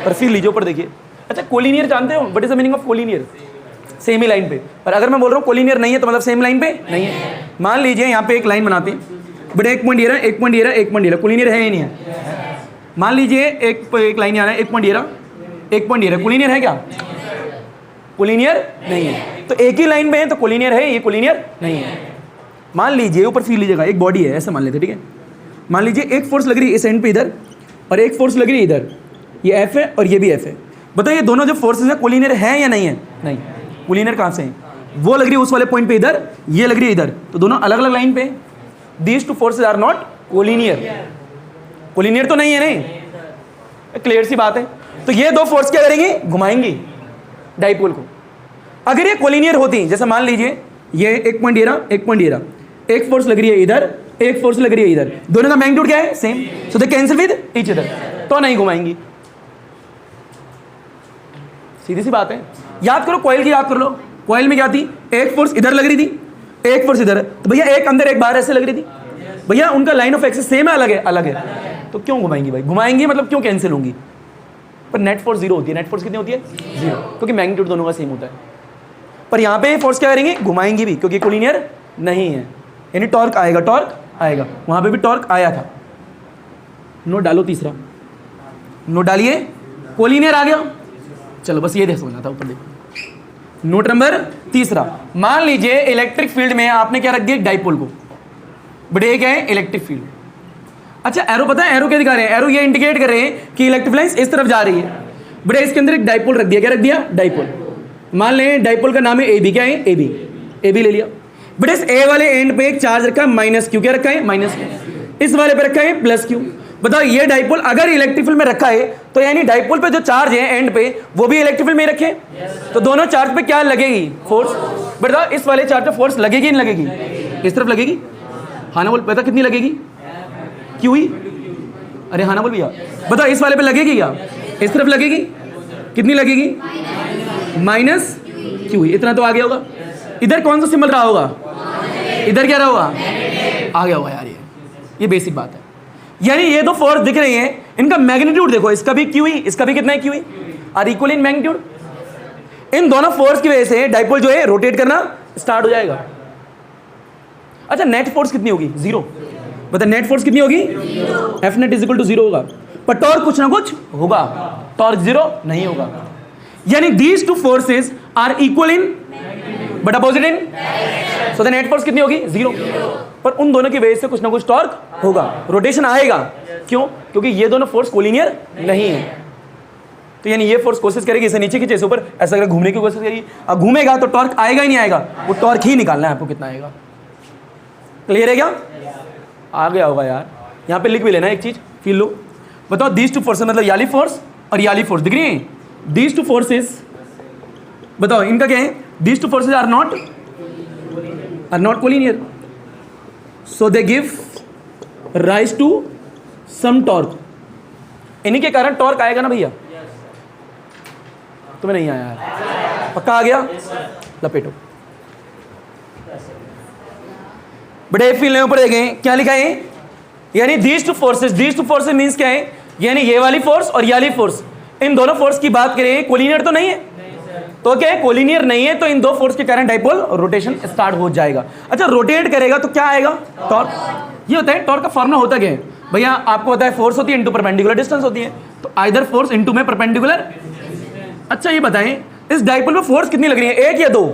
पर फिर लीजिए ऊपर देखिए। अच्छा कोलिनियर जानते हो, what is the meaning of collinear? Same he line पे। पर अगर मैं बोल रहा हूँ कोलिनियर नहीं है तो मतलब सेम लाइन पे नहीं है। मान लीजिए यहाँ पे एक लाइन बनाते हैं, बट एक पॉइंट ये रहा, एक पॉइंट ये रहा, एक पॉइंट ये रहा, कोलिनियर है या नहीं है? मान लीजिए एक लाइन यहाँ है, एक पॉइंट ये रहा, एक पॉइंट ये रहा, कोलिनियर है क्या? कोलिनियर नहीं है। तो एक ही लाइन में है तो कोलिनियर है, ये कोलिनियर नहीं है। मान लीजिए ऊपर फील लीजिएगा, एक बॉडी है, ऐसा मान लेते, ठीक है। मान लीजिए एक फोर्स लग रही है इस एंड पे इधर, और एक फोर्स लग रही है इधर, ये एफ है और ये भी एफ है। बताइए दोनों जो फोर्सेस है कोलिनियर है या नहीं है? नहीं। कोलिनियर कहाँ से है? वो लग रही है उस वाले पॉइंट पे इधर, ये लग रही है इधर, तो दोनों अलग अलग लाइन पे। These two forces are not collinear. Collinear तो नहीं है, नहीं, क्लियर सी बात है। तो ये दो फोर्स क्या करेंगी? घुमाएंगी डाइपोल को। अगर ये कोलिनियर होती, जैसे मान लीजिए ये एक पॉइंट ये रहा, एक पॉइंट ये रहा, एक फोर्स लग रही है इधर, एक फोर्स लग रही है इधर, दोनों का मैग्नीट्यूड क्या है? Same, so they cancel with each other, तो नहीं घुमाएंगी। सीधी सी बात है। याद करो कॉइल की, याद कर लो, कॉइल में क्या थी? एक फोर्स इधर लग रही थी, एक फोर्स इधर, तो भैया एक अंदर एक बाहर ऐसे लग रही थी। भैया उनका लाइन ऑफ एक्सिस सेम है, अलग है? अलग है। तो क्यों घुमाएंगी भाई? घुमाएंगी मतलब क्यों कैंसिल होंगी? पर नेट फोर्स जीरो होती है। नेट फोर्स कितनी होती है? जीरो, क्योंकि मैग्नीट्यूड दोनों का सेम होता है। पर यहाँ पे फोर्स क्या करेंगे? घुमाएंगी भी, क्योंकि कोलिनियर नहीं है, यानी टॉर्क आएगा, टॉर्क आएगा। वहाँ पे भी टॉर्क आया था। नोट डालो तीसरा, नोट डालिए, कोलिनियर आ गया। चलो बस ये देख समझना था, ऊपर देखो। नोट नंबर तीसरा, मान लीजिए इलेक्ट्रिक फील्ड में आपने क्या रख दिया? डाइपोल को। बट ये क्या है? Electric field. अच्छा एरो पता है, एरो क्या दिखा रहे हैं? एरो ये इंडिकेट कर रहे हैं कि इलेक्ट्रिक लाइंस इस तरफ जा रही है। बट इसके अंदर एक डाइपोल रख दिया। क्या रख दिया? डाइपोल। मान लें डाइपोल का नाम है ए बी। क्या है? A B. ए बी ले लिया। बट इस ए वाले एंड पे एक चार्ज रखा है माइनस क्यू। क्या रखा है? Minus Q. इस वाले पे रखा है प्लस क्यू। बताओ ये डाइपोल अगर इलेक्ट्रिक फील्ड में रखा है तो यानी डाइपोल पे जो चार्ज है एंड पे वो भी इलेक्ट्रिक फील्ड में रखे, तो दोनों चार्ज पे क्या लगेगी? फोर्स। बताओ इस वाले चार्ज पे फोर्स लगेगी नहीं लगेगी? इस तरफ लगेगी। हाँ ना बोल, पता कितनी लगेगी? क्यू ही। अरे हाँ ना बोल भैया, बताओ इस वाले पे लगेगी क्या? इस तरफ लगेगी। कितनी लगेगी? माइनस क्यू ही। इतना तो आ गया होगा। इधर कौन सा सिंबल रहा होगा? इधर क्या रहा होगा? आ गया होगा यार। ये बेसिक बात है। यानी ये दो फोर्स दिख रही हैं, इनका मैग्नीट्यूड देखो, इसका भी क्यू ही, इसका भी कितना है? क्यू ही। Are equal in magnitude. इन दोनों फोर्स की वजह से डाइपोल जो है रोटेट करना स्टार्ट हो जाएगा। अच्छा नेट फोर्स कितनी होगी? जीरो। बता नेट फोर्स कितनी होगी? F net is equal to zero होगा। पर टॉर्क कुछ ना कुछ होगा, टॉर्क जीरो नहीं होगा। यानी these two forces are equal in but opposite in, so the net force कितनी होगी? जीरो। पर उन दोनों की वजह से कुछ ना कुछ टॉर्क होगा, रोटेशन आएगा। क्यों? क्योंकि ये दोनों फोर्स कोलिनियर नहीं है। तो यानी ये फोर्स कोशिश करेगी इसे नीचे खींचे, ऊपर ऐसा करके घूमने की कोशिश करेगी। अब घूमेगा तो टॉर्क आएगा ही नहीं आएगा, वो टॉर्क ही निकालना है आपको कितना आएगा। क्लियर है क्या? आ गया होगा यार, यहाँ पे लिख भी लेना एक चीज, फील लो। बताओ दीज टू फोर्सेस मतलब याली फोर्स और याली फोर्स दिख रही है। दीज टू फोर्सेस बताओ इनका क्या है, these two forces are not collinear, so they give rise to some torque. इन्हीं के कारण टॉर्क आएगा ना भैया। तुम्हें नहीं आया यार, पक्का आ गया, लपेटो। बड़े फील ऊपर देखें क्या लिखा है, यानी दीज टू फोर्सेस मींस क्या है, यानी ये वाली फोर्स और ये वाली फोर्स, इन दोनों फोर्स की बात करें, कोलिनियर तो नहीं है, तो क्या है कोलिनियर नहीं है, तो इन दो फोर्स के कारण डाइपोल रोटेशन स्टार्ट हो जाएगा। अच्छा रोटेट करेगा तो क्या आएगा, टॉर्क। ये होता है टॉर्क का फॉर्मूला होता क्या है भैया, आपको पता है फोर्स होती है इनटू परपेंडिकुलर डिस्टेंस होती है, तो आइदर फोर्स इनटू में परपेंडिकुलर। अच्छा ये बताएं इस डाइपोल में फोर्स कितनी लग रही है, एक या दो?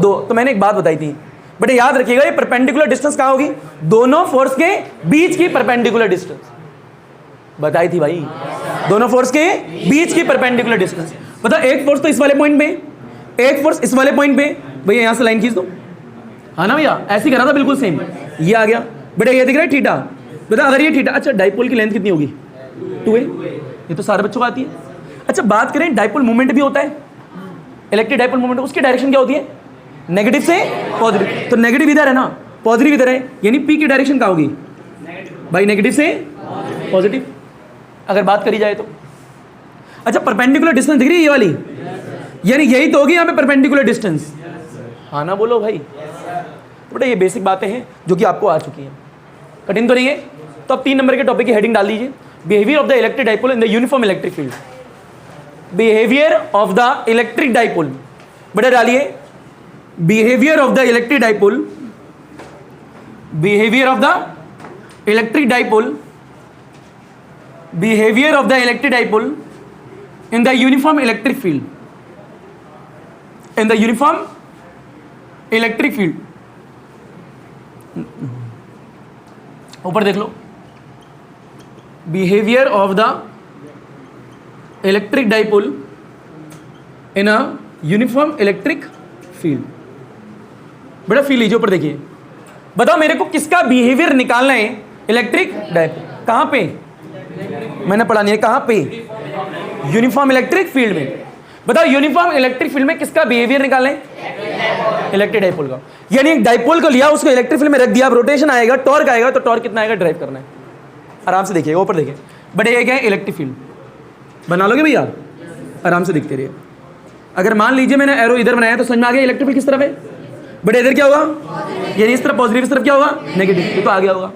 तो मैंने एक बात बताई थी बट याद रखिएगा, ये परपेंडिकुलर डिस्टेंस कहाँ होगी, दोनों फोर्स के बीच की परपेंडिकुलर डिस्टेंस बताई थी भाई, दोनों फोर्स के बीच की परपेंडिकुलर डिस्टेंस। बता एक फोर्स तो इस वाले पॉइंट पे, एक फोर्स इस वाले पॉइंट पे, भैया यहां से लाइन खींच दो, हाँ ना भैया, ऐसे ही करा था बिल्कुल सेम, ये आ गया बेटा, ये दिख रहा है थीटा। बता अगर ये थीटा, अच्छा डाइपोल की लेंथ कितनी होगी, 2a, ये तो सारे बच्चों को आती है। अच्छा बात करें डाइपोल मूवमेंट भी होता है, इलेक्ट्रिक डाइपोल मूवमेंट, उसकी डायरेक्शन क्या होती है, नेगेटिव से पॉजिटिव, तो नेगेटिव इधर है ना, पॉजिटिव इधर है, यानी पी की डायरेक्शन क्या होगी भाई, नेगेटिव से पॉजिटिव अगर बात करी जाए तो। अच्छा परपेंडिकुलर डिस्टेंस दिख रही है ये वाली, यानी यही तो होगी यहाँ पे परपेंडिकुलर डिस्टेंस, हाँ ना बोलो भाई। बेटा ये बेसिक बातें हैं जो कि आपको आ चुकी हैं, कठिन तो नहीं है। तो अब 3 नंबर के टॉपिक की हेडिंग डाल दीजिए, behaviour of the electric dipole in the uniform electric field. Behaviour of the electric dipole, बेटा डालिए behaviour of the electric dipole, behaviour of the electric dipole, behaviour of the electric dipole in the uniform electric field, in the uniform electric field। ऊपर देख लो, behavior of the electric dipole in a uniform electric field। बड़ा feel लीजिए, ऊपर देखिए, बताओ मेरे को किसका बिहेवियर निकालना है, इलेक्ट्रिक डाइपोल। कहां पे मैंने पढ़ा नहीं है, कहां पे, यूनिफॉर्म इलेक्ट्रिक फील्ड में। बताओ यूनिफॉर्म इलेक्ट्रिक फील्ड में किसका बिहेवियर निकालना है, इलेक्ट्रिक डाइपोल का। यानी एक डाइपोल को लिया, उसको इलेक्ट्रिक फील्ड में रख दिया, अब रोटेशन आएगा, टॉर्क आएगा, तो टॉर्क कितना आएगा, ड्राइव करना है। आराम से देखिएगा, ऊपर देखिए, बट ये क्या है, इलेक्ट्रिक फील्ड बना लोगे भैया, आराम से दिखते रहिए। अगर मान लीजिए मैंने एरो इधर बनाया तो समझ में आ गया इलेक्ट्रिक फील्ड किस तरफ है, बट इधर क्या होगा, यानी इस तरफ पॉजिटिव, इस तरफ क्या होगा नेगेटिव, तो आ गया होगा।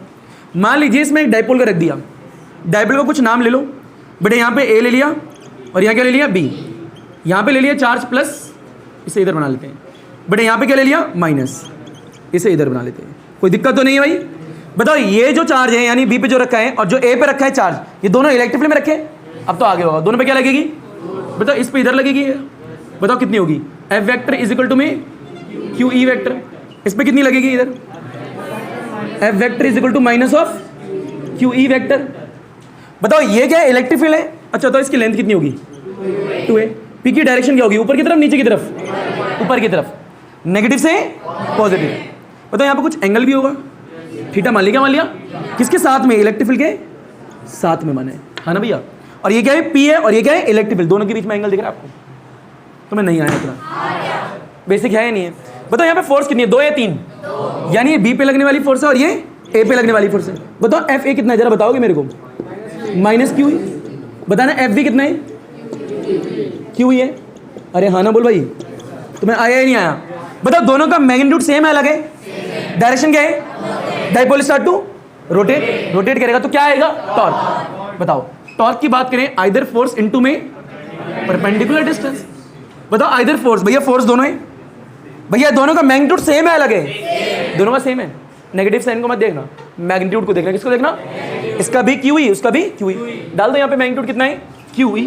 मान लीजिए इसमें एक डाइपोल का रख दिया, डाइपोल का कुछ नाम ले लो, बट यहाँ पे ए ले लिया और यहाँ क्या ले लिया, बी, यहाँ पे ले लिया चार्ज प्लस, इसे इधर बना लेते हैं, बट यहाँ पे क्या ले लिया माइनस, इसे इधर बना लेते हैं, कोई दिक्कत तो नहीं है भाई। बताओ ये जो चार्ज है यानी बी पे जो रखा है और जो ए पे रखा है चार्ज, ये दोनों इलेक्ट्रिक फील्ड में रखे हैं, अब तो आगे होगा, दोनों पे क्या लगेगी, बताओ इस पे इधर लगेगी, बताओ कितनी होगी, F vector is equal to में क्यू ई वेक्टर, इस पे कितनी लगेगी इधर, F vector is equal to minus of q E vector. बताओ ये क्या है, इलेक्ट्रिक फील्ड है। अच्छा तो इसकी लेंथ कितनी होगी, 2a, पी की डायरेक्शन क्या होगी, ऊपर की तरफ नीचे की तरफ, ऊपर की तरफ, नेगेटिव से पॉजिटिव। बताओ यहाँ पे कुछ एंगल भी होगा, थीटा मान लिया, क्या मान लिया, किसके साथ में, इलेक्ट्रिक फील्ड के साथ में माने, हाँ ना भैया। और ये क्या है, पी है, और ये क्या है, इलेक्ट्रिक फील्ड, दोनों के बीच में एंगल दिख रहा है आपको, तुम्हें नहीं आया इतना, बेसिक है या नहीं है। बताओ यहाँ पे फोर्स कितनी है, 2 या 3, यानी ये बी पे लगने वाली फोर्स है और ये ए पे लगने वाली फोर्स है। बताओ एफ ए कितना है, जरा बताओगे मेरे को, माइनस क्यू, बताना एफ बी कितना है, क्यू है, अरे हाँ ना बोल भाई, तुम्हें आया ही नहीं आया। बताओ दोनों का मैग्नीट्यूड सेम है, अलग है, डायरेक्शन क्या है, dipole start to rotate, rotate करेगा तो क्या आएगा, टॉर्क। बताओ टॉर्क की बात करें, आइदर फोर्स इनटू में परपेंडिकुलर डिस्टेंस। बताओ आइदर फोर्स, भैया फोर्स दोनों है, भैया दोनों का मैग्नीट्यूड सेम है, अलग है, दोनों का सेम है, नेगेटिव साइन को मत देखना, मैग्नीट्यूड को देखना, किसको देखना, इसका भी क्यू ई, उसका भी क्यू ई, डाल दो यहाँ पे मैग्नीट्यूड कितना है, क्यू ई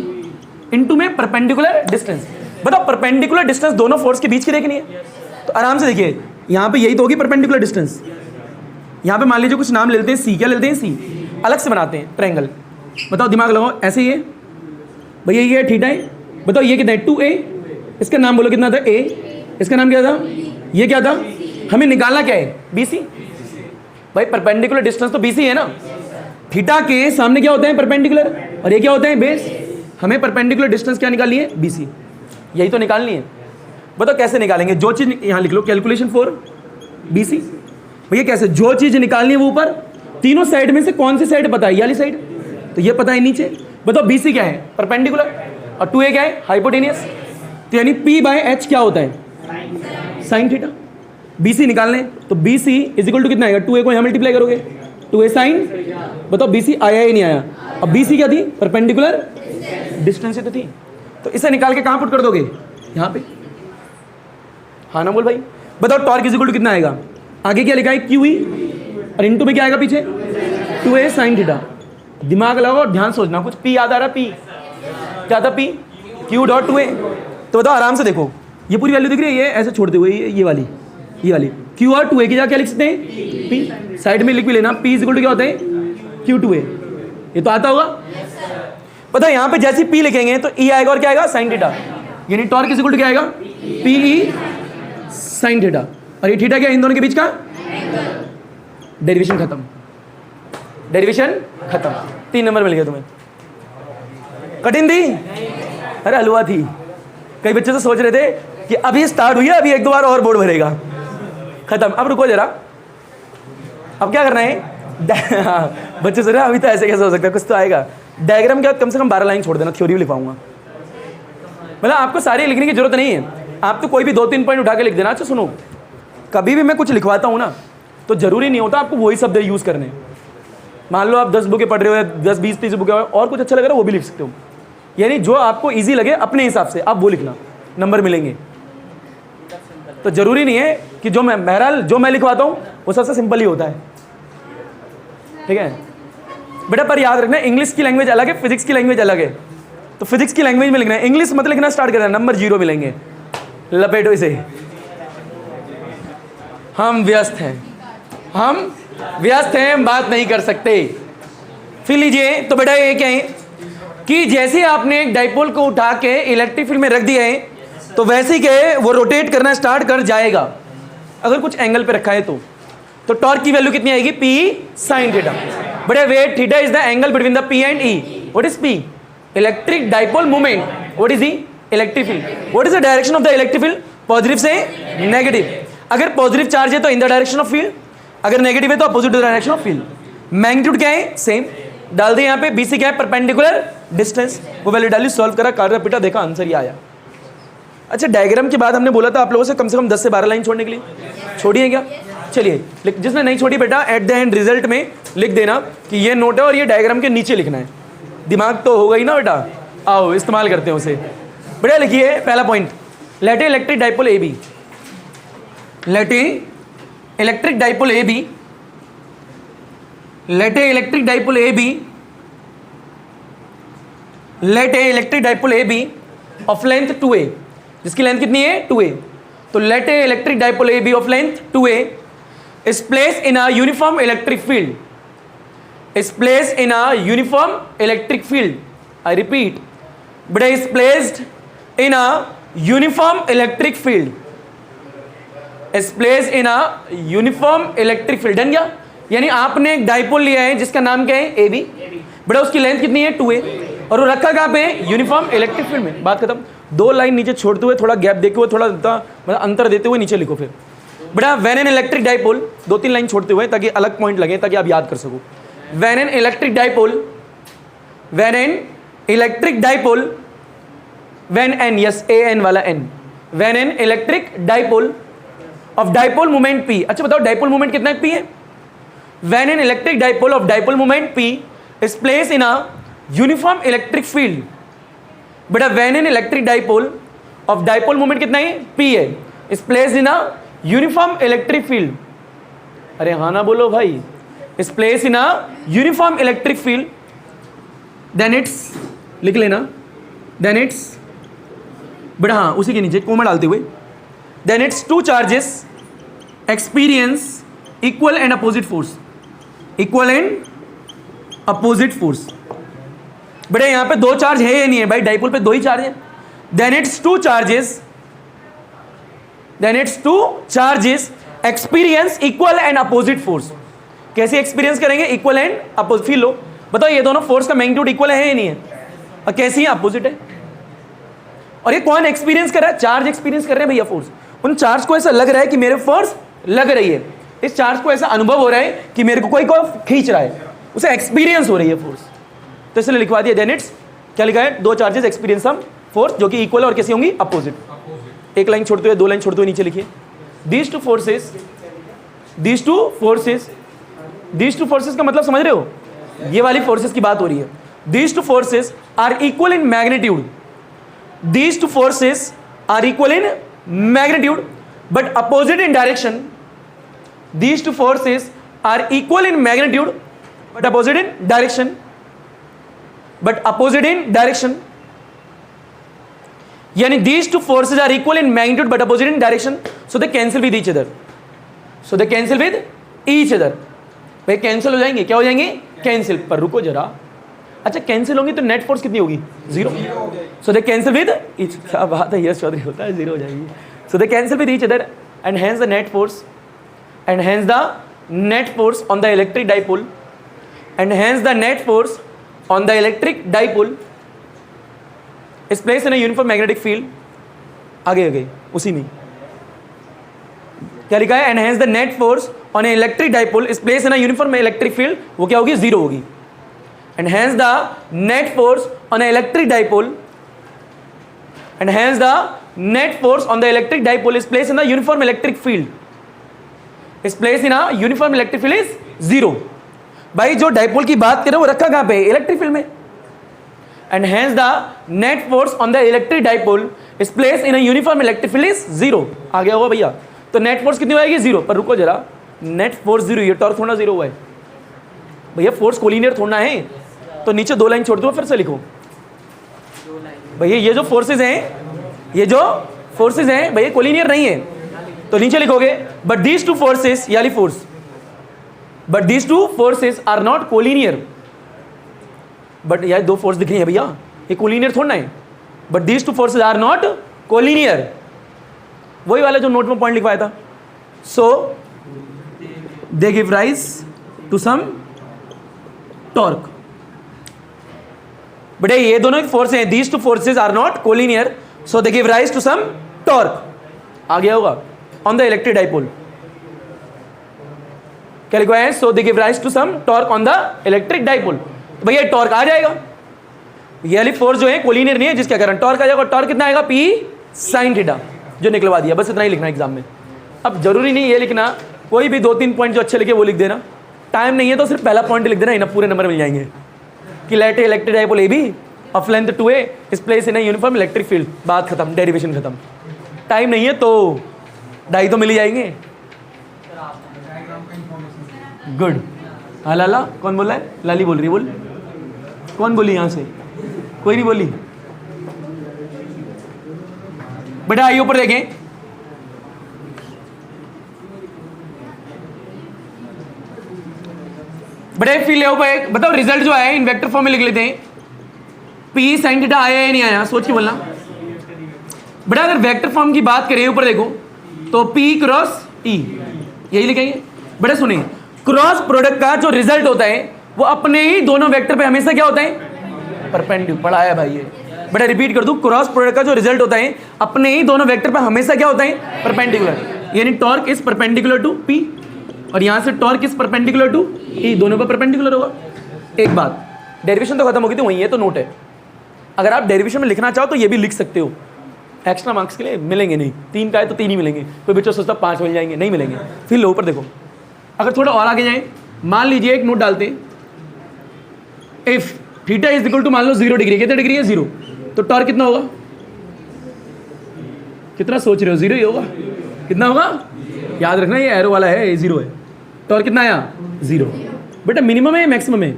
इनटू में परपेंडिकुलर डिस्टेंस। बताओ परपेंडिकुलर डिस्टेंस दोनों फोर्स के बीच की देखनी है, तो आराम से देखिए, यहाँ पे यही तो होगी परपेंडिकुलर डिस्टेंस। यहाँ पे मान लीजिए कुछ नाम ले लेते हैं, सी, क्या लेते हैं, सी, अलग से बनाते हैं ट्रायंगल। बताओ दिमाग लगाओ, ऐसे ही है भैया, ये थीटा है। बताओ ये कितना है, 2a, इसका नाम बोलो कितना था, a, इसका नाम क्या था, ये क्या था, हमें निकालना क्या है, BC। भाई परपेंडिकुलर डिस्टेंस तो BC है ना, थीटा के सामने क्या होते हैं परपेंडिकुलर, और ये क्या होते हैं बेस। हमें परपेंडिकुलर डिस्टेंस क्या निकालनी है, BC, यही तो निकालनी है। बताओ कैसे निकालेंगे, जो चीज यहाँ लिख लो, कैलकुलेशन फॉर BC। भैया कैसे, जो चीज निकालनी है वो ऊपर, तीनों साइड में से कौन सी साइड पता है, ये वाली साइड, तो ये पता है नीचे। बताओ BC क्या है, परपेंडिकुलर, और 2A क्या है, हाइपोटेनियस। तो यानी P/H क्या होता है, साइन थीटा। BC निकालने तो BC इज इक्वल टू कितना आएगा, 2A को यहाँ मल्टीप्लाई करोगे, 2A साइन। बताओ BC आया ही नहीं आया, अब BC क्या थी, परपेंडिकुलर डिस्टेंस ही तो थी। तो इसे निकाल के कहाँ पुट कर दोगे, यहाँ पे। हाँ ना बोल भाई। बताओ टॉर्क इज इक्वल टू कितना आएगा, आगे क्या लिखा है QE, और इनटू में क्या आएगा पीछे, 2A साइन थीटा। दिमाग लगाओ और ध्यान सोचना, कुछ P याद आ रहा, P क्या था, P Q डॉट 2A। तो बताओ आराम से देखो, ये पूरी वैल्यू दिख रही है, ये ऐसे छोड़ते हुए ये वाली Q और 2A की जगह क्या लिख सकते हैं, P। साइड में लिख भी लेना, P इज इक्वल टू क्या होता है, Q2A। ये तो आता होगा। पता है यहाँ पे जैसे P लिखेंगे तो E आएगा और क्या आएगा, साइन थीटा। यानी टॉर्क इज इक्वल टू क्या आएगा, PE साइन थीटा। और ये थीटा क्या, इन दोनों के बीच का डेरिवेशन खत्म, डेरिवेशन खत्म। 3 नंबर मिल गया तुम्हें। कठिन थी, अरे हलवा थी। कई बच्चे तो सोच रहे थे कि अभी स्टार्ट हुई है, अभी 1-2 बार और बोर्ड भरेगा, खत्म। अब रुको जरा, अब क्या करना है, बच्चे सोच रहे अभी तो ऐसे कैसे हो सकता है, कुछ तो आएगा। डायग्राम क्या, कम से कम 12 लाइन छोड़ देना, थ्योरी भी लिखवाऊंगा। मतलब आपको सारी लिखने की जरूरत नहीं है, आप तो कोई भी 2-3 पॉइंट उठा के लिख देना। अच्छा सुनो, कभी भी मैं कुछ लिखवाता हूँ ना, तो जरूरी नहीं होता आपको वही शब्द यूज करने। मान लो आप 10 बुकें पढ़ रहे हो, 10, 20, 30 बुकें, और कुछ अच्छा लग रहा है वो भी लिख सकते हो। यानी जो आपको इजी लगे अपने हिसाब से आप वो लिखना, नंबर मिलेंगे। तो जरूरी नहीं है कि जो मैं बहरहाल जो मैं लिखवाता हूँ वो सबसे सिंपल ही होता है, ठीक है बेटा। पर याद रखना, इंग्लिश की लैंग्वेज अलग है, फिजिक्स की लैंग्वेज अलग है। तो फिजिक्स की लैंग्वेज में लिखना है, इंग्लिश मत लिखना स्टार्ट करना, नंबर 0 मिलेंगे। लपेटो इसे, हम व्यस्त हैं, हम व्यस्त हैं, बात नहीं कर सकते। फिर लीजिए, तो बेटा ये क्या है कि जैसे आपने एक डाइपोल को उठा के इलेक्ट्रिक फील्ड में रख दिया है, तो वैसे ही क्या वो रोटेट करना स्टार्ट कर जाएगा, अगर कुछ एंगल पे रखा है तो टॉर्क की वैल्यू कितनी आएगी, P साइन थीटा। बेटा wait, theta is the angle between the P and E। What is P, electric dipole moment. What is E, electric field. What is the direction of the electric field, positive से negative. अगर positive charge है तो in the direction of field, अगर negative है तो opposite direction of field. Magnitude क्या है, same. डाल दे यहाँ पे, BC क्या है, परपेंडिकुलर डिस्टेंस। वो वैल्यू डाली, सॉल्व करा, काटा पीटा, देखा आंसर ये आया। अच्छा डायग्राम के बाद हमने बोला था आप लोगों से कम 10 से 12 लाइन छोड़ने के लिए, छोड़िए क्या, चलिए। जिसने नहीं छोड़ी बेटा एट द एंड रिजल्ट में लिख देना कि ये नोट है और ये डायग्राम के नीचे लिखना है। दिमाग तो होगा ही ना बेटा, आओ इस्तेमाल करते हैं उसे। बेटा लिखिए पहला point, let a electric dipole AB, let a electric dipole AB, let a electric dipole AB, let a electric dipole AB of length 2A, जिसकी लेंथ कितनी है 2A। तो let a electric dipole AB of length 2A is placed in a uniform electric field, is placed in a uniform electric field. I repeat, but is placed in a uniform electric field, is placed in a uniform electric field। Done गया। यानी आपने एक dipole लिया है जिसका नाम क्या है AB, बड़ा उसकी लेंथ कितनी है 2A, और वो रखा कहाँ पे है, यूनिफॉर्म इलेक्ट्रिक फील्ड में। बात खत्म। 2 लाइन नीचे छोड़ते हुए, थोड़ा गैप देते हुए, थोड़ा मतलब अंतर देते हुए नीचे लिखो। फिर बेटा when an electric dipole, 2-3 line छोड़ते हुए ताकि अलग पॉइंट लगे, ताकि आप याद कर सको। When an electric dipole, when an electric dipole, when an, yes AN वाला N, when an electric dipole of dipole moment P। अच्छा बताओ डाइपोल मोमेंट कितना है, P है। When an electric dipole of dipole moment P is place in a uniform electric field. बेटा when an electric dipole of dipole moment कितना है, P है, is place in a uniform electric field. अरे हाँ ना बोलो भाई, is place in a uniform electric field, then it's, लिख लेना, देन इट्स, बेटा हाँ उसी के नीचे कोमा डालते हुए, then it's 2 charges experience equal and opposite force, equal and opposite force. बेटा यहाँ पे 2 चार्ज है या नहीं है भाई, डाइपोल पे 2 ही चार्ज है। Then it's 2 charges, then its 2 charges experience equal and opposite force, कैसे एक्सपीरियंस करेंगे? Equal and opposite. Feel low, बताओ ये दोनों फोर्स का मैग्नीट्यूड इक्वल है या नहीं है? और कैसी है? अपोजिट है। और ये कौन एक्सपीरियंस कर रहा है? चार्ज एक्सपीरियंस कर रहे हैं भैया फोर्स। उन चार्ज को ऐसा लग रहा है कि मेरे फोर्स लग रही है, इस चार्ज को ऐसा अनुभव हो रहा है कि मेरे को कोई खींच रहा है, उसे एक्सपीरियंस हो रही है फोर्स। तो इसलिए लिखवा दिया देन इट्स, क्या लिखा है? दो चार्जेस एक्सपीरियंस सम फोर्स जो कि इक्वल और कैसी होंगी? अपोजिट। एक लाइन छोड़ते हुए, दो लाइन छोड़ते हुए नीचे लिखिए, दीज टू फोर्सेस का मतलब समझ रहे हो? ये वाली फोर्सेस की बात हो रही है। These two forces are equal in magnitude, these two forces are equal in magnitude but opposite in direction. These two forces are equal in magnitude but opposite in direction. यानी these two forces are equal in magnitude but opposite in direction, so they cancel with each other. भाई cancel हो जाएंगे, क्या हो जाएंगे? Cancel. पर रुको जरा, अच्छा कैंसिल होंगी तो नेट फोर्स कितनी होगी? Zero. So they cancel with each, क्या बात है, यस चौधरी होता है, जीरो हो जाएगी। So they cancel with each other and hence the net force on the electric dipole is placed in a uniform magnetic field. आगे उसी में क्या लिखा है? And hence the net force on a electric dipole is placed in a uniform electric field, वो क्या होगी? Zero होगी। And hence the net force on an electric dipole is placed in the uniform electric field. Is zero. भाई जो dipole की बात करें वो रखा कहाँ पे? इलेक्ट्रिक फील्ड में। And hence the net force on the electric dipole is placed in a uniform electric field is zero. आ गया होगा भैया? तो नेट फोर्स कितनी आएगी? जीरो। पर रुको जरा, नेट फोर्स जीरो, ये टॉर्क थोड़ा जीरो हुआ है भैया, फोर्स कोलिनियर थोड़ा है। तो नीचे दो लाइन छोड़ दो, फिर से लिखो भैया, ये जो फोर्सेस हैं भैया कोलिनियर नहीं है। तो नीचे लिखोगे बट दीज टू फोर्सेस, यानी force, but these two forces are not collinear. But यार दो फोर्स दिख रही है भैया, ये कोलिनियर थोड़ा है। But these two forces are not collinear, वही वाला जो नोट में पॉइंट लिखवाया था। So they give rise to some torque. But ये दोनों फोर्स हैं, these two forces are not collinear, so they give rise to some torque. आ गया होगा? ऑन द इलेक्ट्रिक डाइपोल क्या लिखा है? So they give rise to some torque on the electric dipole. भैया टॉर्क आ जाएगा, ये वाली फोर्स जो है कोलिनियर नहीं है, जिसके कारण टॉर्क आ जाएगा। टॉर्क कितना आएगा? P sin थीटा, जो निकलवा दिया। बस इतना ही लिखना एग्जाम में। अब जरूरी नहीं ये लिखना, कोई भी दो तीन पॉइंट जो अच्छे लिखे वो लिख देना। टाइम नहीं है तो सिर्फ पहला पॉइंट लिख देना, इन्हें पूरे नंबर मिल जाएंगे। कि let a electric dipole A B of length 2a is placed in a uniform electric field. बात खत्म, डेरिवेशन खत्म। टाइम नहीं है तो ढाई तो मिल ही जाएंगे। गुड। हाँ लाला, कौन बोल रहा है? लाली बोल रही है। बोल, कौन बोली यहाँ से? कोई नहीं बोली। बेटा आइए ऊपर देखें। बेटा फील ले ऊपर, बताओ रिजल्ट जो आया है इन वेक्टर फॉर्म में लिख लेते हैं। P sin थीटा आया या नहीं आया? सोच के बोलना बेटा। अगर वेक्टर फॉर्म की बात करें ऊपर देखो तो P क्रॉस E, यही लिखेंगे बेटा। सुनिए, क्रॉस प्रोडक्ट का जो रिजल्ट होता है वो अपने ही दोनों वेक्टर पे हमेशा क्या होता है? परपेंडिकुलर। पढ़ा है भाई ये बेटा, रिपीट कर दूं। क्रॉस प्रोडक्ट का जो रिजल्ट होता है अपने ही दोनों वेक्टर पे हमेशा क्या होता है? परपेंडिकुलर। यानी torque is perpendicular to P और यहां से torque is perpendicular to E, दोनों पर परपेंडिकुलर होगा। एक बात, डेरिवेशन तो खत्म होगी थी, वहीं है तो नोट है। अगर आप डेरिवेशन में लिखना चाहो तो ये भी लिख सकते हो, एक्स्ट्रा मार्क्स के लिए मिलेंगे नहीं। 3 का है तो 3 ही मिलेंगे। कोई बच्चा सोचता 5 मिल जाएंगे, नहीं मिलेंगे। फिर लो ऊपर देखो, अगर थोड़ा और आगे जाए, मान लीजिए एक नोट डालते हैं, if theta is equal to मान लो 0 डिग्री। कितने डिग्री है? 0। तो टॉर्क कितना होगा? कितना सोच रहे हो? 0 ही होगा। कितना होगा? याद रखना ये एरो वाला है, ये 0 है। टॉर्क कितना आया? 0। बेटा मिनिमम है मैक्सिमम है?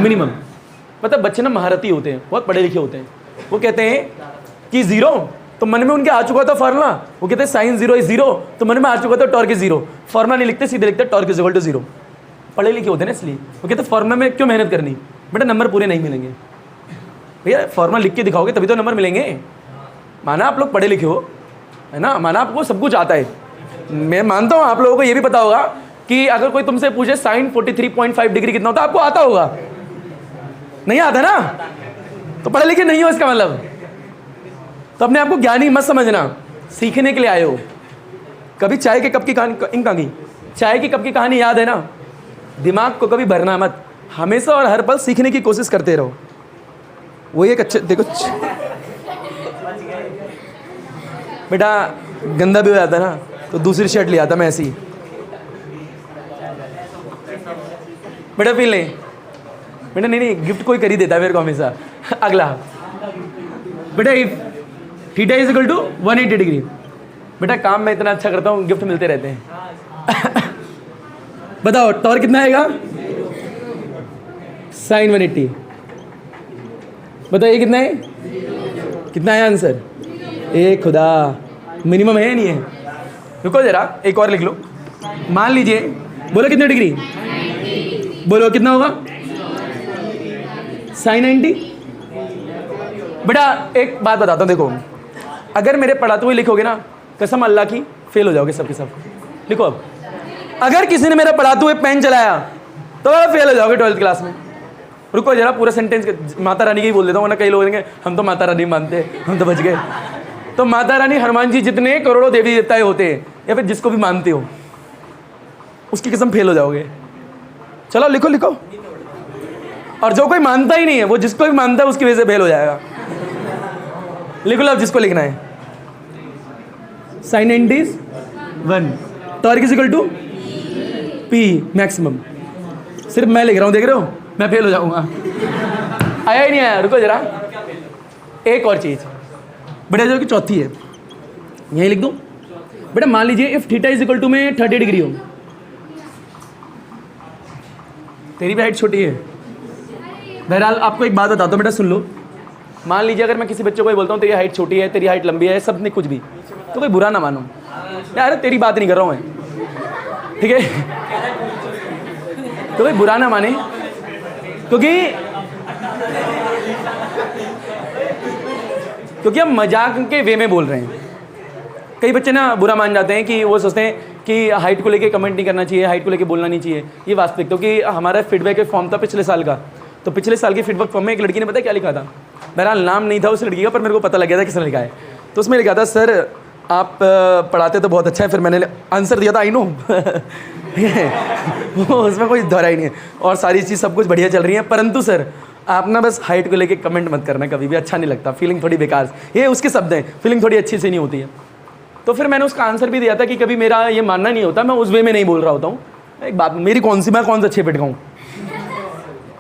मिनिमम। मतलब बच्चे ना महारती होते हैं, बहुत पढ़े लिखे होते हैं। वो कहते हैं कि 0, तो मन में उनके आ चुका था फार्मूला। वो कहते हैं साइन 0 इज 0, तो मन में आ चुका था टॉर्क इज 0। फार्मूला नहीं लिखते, सीधे लिखते टॉर्क इज इक्वल टू 0। पढ़े लिखे होते हैं ना, इसलिए वो कहते हैं फार्मूला में क्यों मेहनत करनी? बेटा नंबर पूरे नहीं मिलेंगे भैया, फार्मूला लिख के दिखाओगे तभी तो नंबर मिलेंगे। माना आप लोग पढ़े लिखे हो, है ना, माना आपको सब कुछ आता है। मैं मानता हूँ आप लोगों को ये भी पता होगा कि अगर कोई तुमसे पूछे साइन 43.5 डिग्री कितना होता है, आपको आता होगा? नहीं आता ना, तो पढ़े लिखे नहीं हो इसका मतलब। तो अपने आपको ज्ञानी मत समझना, सीखने के लिए आए हो। कभी चाय के कप की कहानी, चाय की कप की कहानी याद है ना? दिमाग को कभी भरना मत, हमेशा और हर पल सीखने की कोशिश करते रहो। वही एक अच्छे, देखो बेटा गंदा भी हो जाता ना तो दूसरी शर्ट ले आता मैं ऐसी। बेटा फील नहीं, बेटा नहीं, गिफ्ट कोई कर ही देता है मेरे को हमेशा। अगला बेटा, if theta is equal to 180 degree. बेटा काम मैं इतना अच्छा करता हूँ, गिफ्ट मिलते रहते हैं। बताओ टॉर्क कितना आएगा? साइन 180। बताओ ये कितना है? कितना है आंसर? एक खुदा, मिनिमम है नहीं है? रुको जरा, एक और लिख लो। मान लीजिए, बोलो कितने डिग्री? बोलो कितना होगा? साइन 90। बेटा एक बात बताता हूँ, देखो अगर मेरे पढ़ाते हुए लिखोगे ना, कसम अल्लाह की फेल हो जाओगे सबके सब। लिखो अब, अगर किसी ने मेरा पढ़ाते हुए पेन चलाया तो फेल हो जाओगे 12th क्लास में। रुको जरा, पूरा सेंटेंस माता रानी के ही बोल देता हूँ, वरना कई लोग कहेंगे हम तो माता रानी मानते हैं, हम तो बच गए। तो माता रानी, हनुमान जी, जितने करोड़ों देवी देवताएं होते हैं, या फिर जिसको भी मानते हो, उसकी कसम फेल हो जाओगे। चलो लिखो लिखो। और जो कोई मानता ही नहीं है, वो जिसको भी मानता है उसकी वजह से फेल हो जाएगा। लिख लो अब जिसको लिखना है। Sine 90 is 1, torque is equal to P maximum. सिर्फ मैं लिख रहा हूँ, देख रहे हो? मैं फेल हो जाऊंगा। आया ही नहीं आया? रुको जरा, एक और चीज बेटा जो कि चौथी है, यही लिख दो। बेटा मान लीजिए if theta is equal to में 30 डिग्री हो। तेरी भी हाइट छोटी है। बहरहाल आपको एक बात बताता हूँ बेटा, सुन लो। मान लीजिए अगर मैं किसी बच्चे को बोलता हूँ तेरी हाइट छोटी है, तेरी हाइट लंबी है, सब ने कुछ भी, तो कोई बुरा ना मानो यार, तेरी बात नहीं कर रहा हूँ मैं, ठीक है? तो कोई बुरा ना माने, क्योंकि हम मजाक के वे में बोल रहे हैं। कई बच्चे ना बुरा मान जाते हैं कि वो सोचते हैं कि हाइट को लेके कमेंट नहीं करना चाहिए, हाइट को लेके बोलना नहीं चाहिए। ये वास्तविक, क्योंकि हमारा फीडबैक फॉर्म था पिछले साल का, तो पिछले साल के फीडबैक फॉर्म में एक लड़की ने पता क्या लिखा था? बहरहाल नाम नहीं था उस लड़की का, पर मेरे को पता लग गया था किसने लिखा है। तो उसमें लिखा था, सर आप पढ़ाते तो बहुत अच्छा है। फिर मैंने आंसर दिया था, आई नो। उसमें कोई दोहराई नहीं है, और सारी चीज़ सब कुछ बढ़िया चल रही है, परंतु सर आप ना बस हाइट को लेके कमेंट मत करना कभी भी, अच्छा नहीं लगता, फीलिंग थोड़ी बेकार। ये उसके शब्द हैं, फीलिंग थोड़ी अच्छी से नहीं होती है। तो फिर मैंने उसका आंसर भी दिया था कि कभी मेरा ये मानना नहीं होता, मैं उस वे में नहीं बोल रहा होता हूँ। एक बात, मेरी कौन सी, मैं कौन सा 6 फीट का हूँ?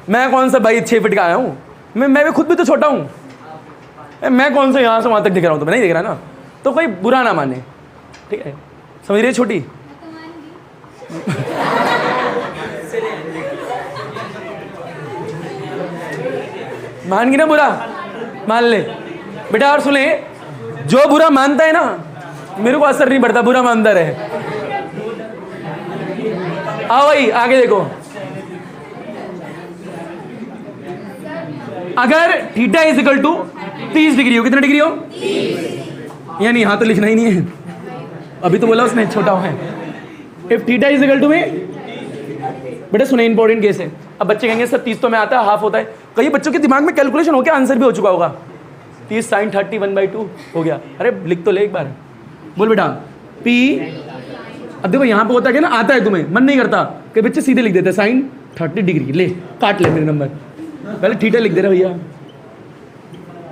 मैं कौन सा भाई 6 फीट का आया हूँ? मैं भी खुद भी तो छोटा हूँ। मैं कौन सा यहाँ से वहाँ तक दिख रहा हूँ? तो मैं नहीं दिख रहा ना, तो कोई बुरा ना माने, ठीक है? समझ रही है छोटी? मान गई ना बुरा? मान ले बेटा। और सुने, जो बुरा मानता है ना, मेरे को असर नहीं पड़ता, बुरा मानता रहे। आओ भाई आगे देखो, अगर theta is equal to 30 degree हो, कितना डिग्री हो? 30। यानी यहाँ तो लिखना ही नहीं है, अभी तो बोला उसने छोटा है। If theta is equal to में, बेटा सुने इंपॉर्टेंट केस है। अब बच्चे कहेंगे सर 30 तो में आता है, हाफ होता है। कई बच्चों के दिमाग में कैलकुलेशन हो गया, आंसर भी हो चुका होगा। 30 साइन 30 1/2 हो गया। अरे लिख तो ले एक बार, बोल बेटा P। अब देखो यहाँ पे होता है ना, आता है तुम्हें, मन नहीं करता, कई बच्चे सीधे लिख देते हैं साइन 30 डिग्री, ले काट ले मेरे नंबर, पहले थीटा लिख दे रहे भैया।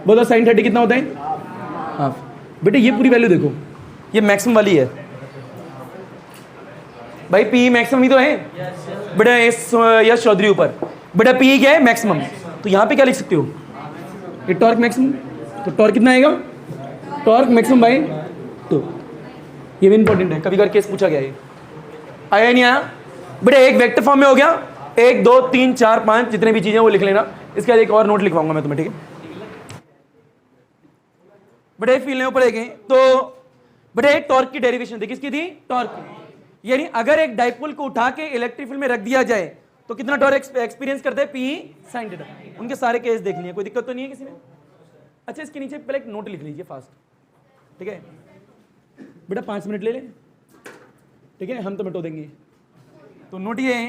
बोलो साइन 30 कितना होता है? हाफ। बेटा ये पूरी वैल्यू देखो, ये मैक्सिमम वाली है भाई, P मैक्सिमम ही तो है बेटा। यश चौधरी ऊपर, बेटा P क्या है? मैक्सिमम। तो यहाँ पे क्या लिख सकते हो? ये टॉर्क मैक्सिमम। तो टॉर्क कितना आएगा? Torque maximum bye 2। ये भी इंपॉर्टेंट है, कभी कभी केस पूछा गया है। आया नहीं आया? बेटा एक वेक्टर फॉर्म में हो गया, 1 2 3 4 5 जितने भी चीजें वो लिख लेना। इसके बाद एक और नोट लिखवाऊंगा मैं तुम्हें, ठीक है? बेटा फील ऊपर देखें तो बेटा एक टॉर्क की डेरिवेशन थी, किसकी थी? टॉर्क की। यानी अगर एक डाइपोल को उठा के इलेक्ट्रिक फील्ड में रख दिया जाए तो कितना टॉर्क एक्सपीरियंस करते हैं? P sin theta. उनके सारे केस देख लिए, कोई दिक्कत तो नहीं है किसी में? अच्छा इसके नीचे पहले एक नोट लिख लीजिए फास्ट, ठीक है बेटा? 5 मिनट ले ले, ठीक है? हम तो मिटो देंगे। तो नोट ये है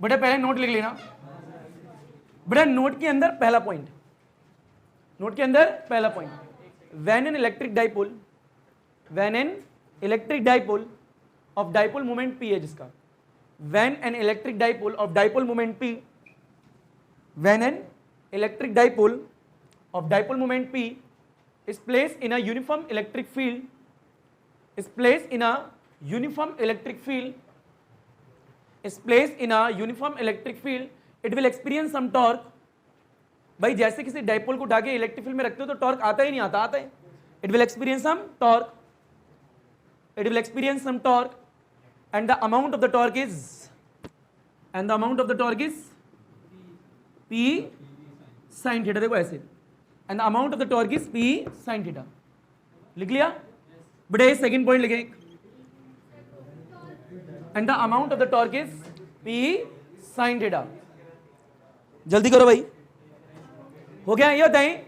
बेटा, पहले नोट लिख लेना बेटा। नोट के अंदर पहला पॉइंट, नोट के अंदर पहला point, when an electric dipole, when an electric dipole of dipole moment P है जिसका, when an electric dipole of dipole moment P, when an electric dipole of dipole moment P is placed in a uniform electric field, is placed in a uniform electric field, is placed in a uniform electric field, it will experience some torque. भाई जैसे किसी dipole को उठा के electric field में रखते हो तो टॉर्क आता ही नहीं आता, आता है। It will experience some torque, it will experience some torque, and the amount of the torque is, and the amount of the torque is P sin theta। देखो ऐसे, and the amount of the torque is P sin theta। लिख लिया बेटे? Second point लिखे, and the amount of the torque is P sin theta। जल्दी करो भाई, हो गया? ये बताएं,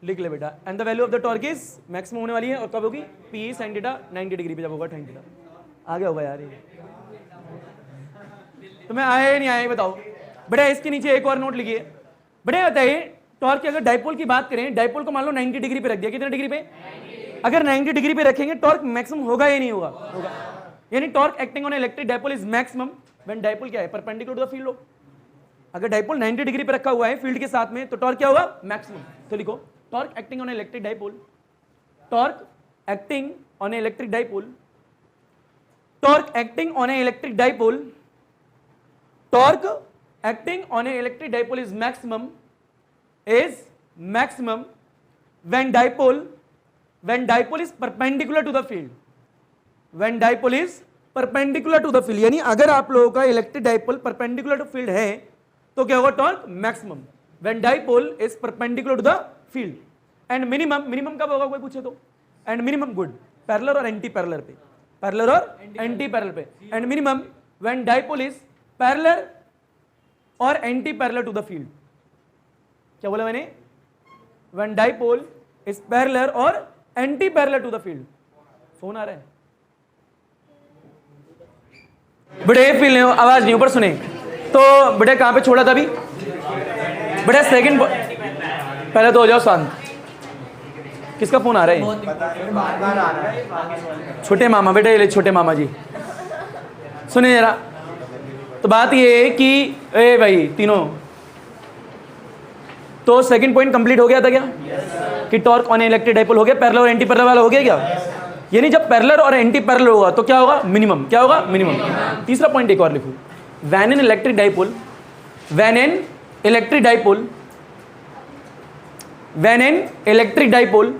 लिख ले बेटा। And the value of the torque is maximum होने वाली है, और कब होगी? P sin theta 90 डिग्री पे जब होगा tan theta। आगे होगा यार ये, तुम्हें आए नहीं आए बताओ बेटा। इसके नीचे एक और नोट लिखिए बेटा। बताइए टॉर्क की अगर डाइपोल की बात करें, डाइपोल को मान लो 90 डिग्री पे रख दिया, कितने डिग्री पे? अगर 90 डिग्री पे रखेंगे टॉर्क मैक्सिमम होगा या नहीं होगा? होगा। यानी torque acting on electric dipole is maximum when dipole क्या है? परपेंडिकुलर टू द फील्ड हो। अगर डाइपोल 90 डिग्री पे रखा हुआ है फील्ड के साथ में, तो टॉर्क क्या होगा? मैक्सिमम। तो लिखो torque acting on electric dipole, torque acting on electric dipole, torque acting on electric dipole, torque acting on electric dipole is maximum when dipole is perpendicular to the field, when dipole is perpendicular to the field। यानी अगर आप लोगों का electric dipole perpendicular to field है तो क्या होगा? Torque maximum when dipole is perpendicular to the field। And minimum, minimum कब होगा कोई पूछे तो? एंड मिनिमम गुड पैरेलल और एंटी पैरेलल पे, पैरेलल और एंटी पैरेलल पे। And minimum when dipole is parallel और anti parallel to the field. क्या बोला मैंने? When dipole is parallel और anti parallel to the field. Phone आ रहा है बेटे? फील नहीं, आवाज नहीं, ऊपर सुने तो बेटे। कहां पे छोड़ा था अभी बेटे? सेकंड, पहले तो हो जाओ शांत। किसका फोन आ रहा है? छोटे मामा बेटे, छोटे मामा जी सुने जरा। तो बात ये है कि ए भाई तीनों, तो सेकंड पॉइंट कंप्लीट हो गया था क्या? कि टॉर्क ऑन इलेक्ट्रिक डाइपोल हो गया, पैरेलल और एंटी पैरेलल वाला हो गया क्या? यानी जब पैरेलल और एंटी पैरेलल होगा तो क्या होगा? मिनिमम। क्या होगा? मिनिमम। तीसरा पॉइंट एक और लिखो, when an electric dipole, when an electric dipole, when an electric dipole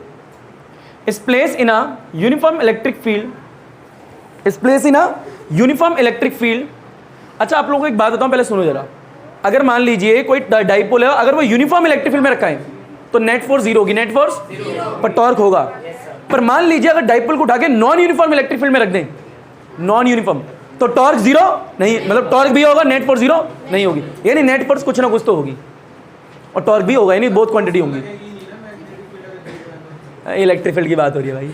is place in a uniform electric field, is place in a uniform electric field. अच्छा आप लोगों को एक बात बताऊं, पहले सुनो जरा। अगर मान लीजिए कोई डाइपोल है, अगर वो यूनिफॉर्म इलेक्ट्रिक फील्ड में रखा है तो नेट फोर्स जीरो होगी, नेट फोर्स पर टॉर्क होगा। पर मान लीजिए अगर डाइपोल को उठा के नॉन यूनिफॉर्म इलेक्ट्रिक फील्ड में रख दें, नॉन यूनिफॉर्म, तो टॉर्क जीरो नहीं, मतलब टॉर्क भी होगा, नेट फोर्स जीरो नहीं होगी। यानी नेट फोर्स कुछ ना कुछ तो होगी और टॉर्क भी होगा, यानी बहुत क्वांटिटी होंगी। इलेक्ट्रिक फील्ड की बात हो रही है भाई,